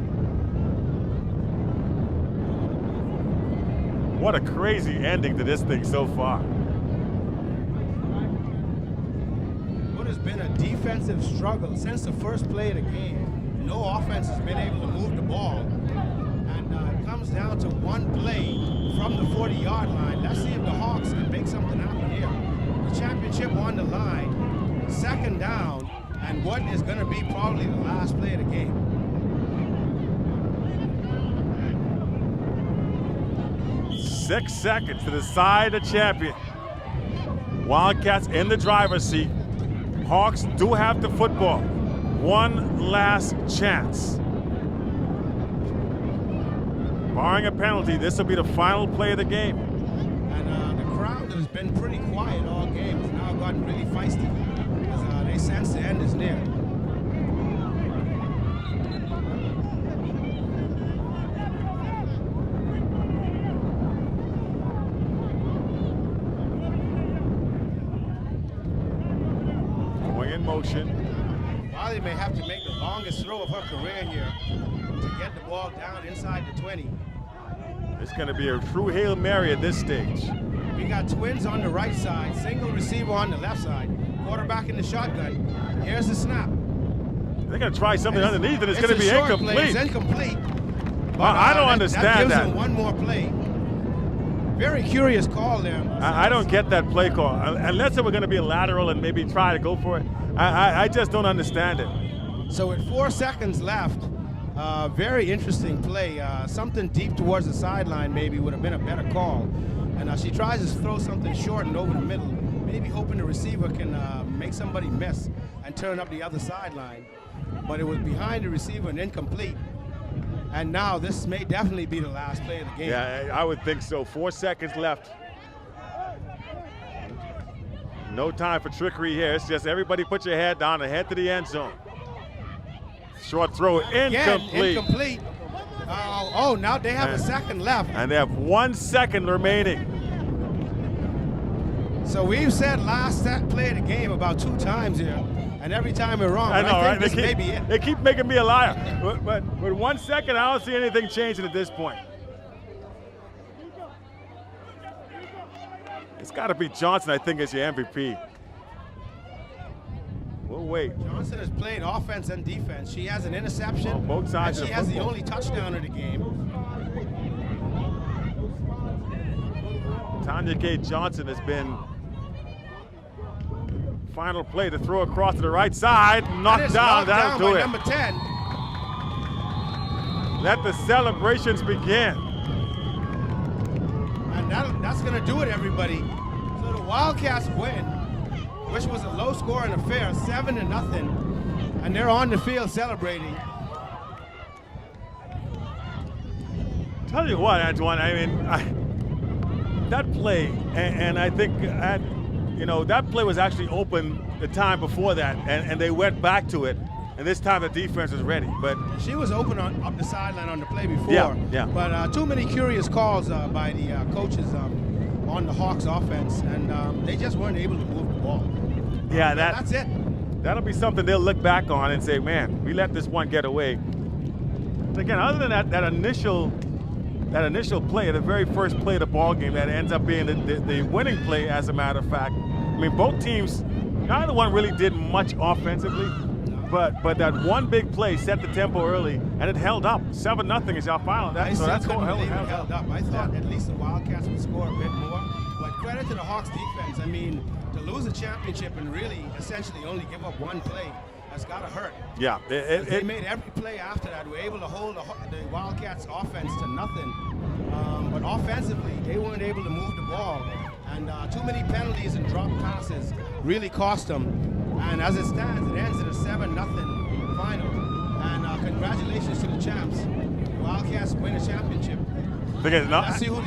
What a crazy ending to this thing so far. What has been a defensive struggle since the first play of the game. No offense has been able to move the ball. And it comes down to one play from the 40-yard line. Let's see if the Hawks can make something happen here. The championship on the line. Second down, and what is going to be probably the last play of the game. Six seconds to decide the champion. Wildcats in the driver's seat. Hawks do have the football. one last chance. Barring a penalty, this will be the final play of the game. And the crowd that has been pretty quiet all game has now gotten really feisty because they sense the end is near. Going in motion. Wiley may have to make the longest throw of her career here to get the ball down inside the 20. It's going to be a true Hail Mary at this stage. We got twins on the right side, single receiver on the left side, quarterback in the shotgun. Here's the snap. They're going to try something underneath, and it's going to be short incomplete. Play. It's incomplete. But, I don't understand that. Gives that. them one more play. Very curious call there. I don't get that play call. Unless it were going to be a lateral and maybe try to go for it. I just don't understand it. So with 4 seconds left, very interesting play. Something deep towards the sideline maybe would have been a better call. And she tries to throw something short and over the middle, maybe hoping the receiver can make somebody miss and turn up the other sideline. But it was behind the receiver and incomplete. And now this may definitely be the last play of the game. Yeah, I would think so. 4 seconds left. No time for trickery here. It's just everybody put your head down and head to the end zone. Short throw, incomplete. Incomplete. Now they have a second left. And they have 1 second remaining. So we've said last play of the game about 2 times here, and every time we're wrong. I know, right? This may be it. They keep making me a liar. But with 1 second, I don't see anything changing at this point. It's got to be Johnson, I think, as your MVP. We'll wait. Johnson has played offense and defense. She has an interception. On both sides and of she the has the football. only touchdown of the game. Tanya K. Johnson has been final play to throw across to the right side. Knocked down. That'll do it. Number 10. Let the celebrations begin. And that's going to do it, everybody. So the Wildcats win, which was a low-scoring affair, 7-0, and they're on the field celebrating. Tell you what, Antoine, I mean, that play, and I think, that play was actually open the time before that, and they went back to it, and this time the defense was ready. But she was open up the sideline on the play before. Yeah. But too many curious calls by the coaches on the Hawks offense, and they just weren't able to move the ball. Yeah, that's it. That'll be something they'll look back on and say, man, we let this one get away. Again, other than that initial play, the very first play of the ball game that ends up being the winning play, as a matter of fact. I mean, both teams, neither one really did much offensively, but that one big play set the tempo early, and it held up. 7-0 is our final. That's couldn't believe it held up. I thought at least the Wildcats would score a bit more, but credit to the Hawks defense. I mean, to lose a championship and really essentially only give up one play, that's got to hurt. Yeah. They made every play after that. We were able to hold the Wildcats offense to nothing. But offensively, they weren't able to move the ball. And too many penalties and drop passes really cost them. And as it stands, it ends in a 7-0 final. And congratulations to the champs. Wildcats win a championship. Let's see who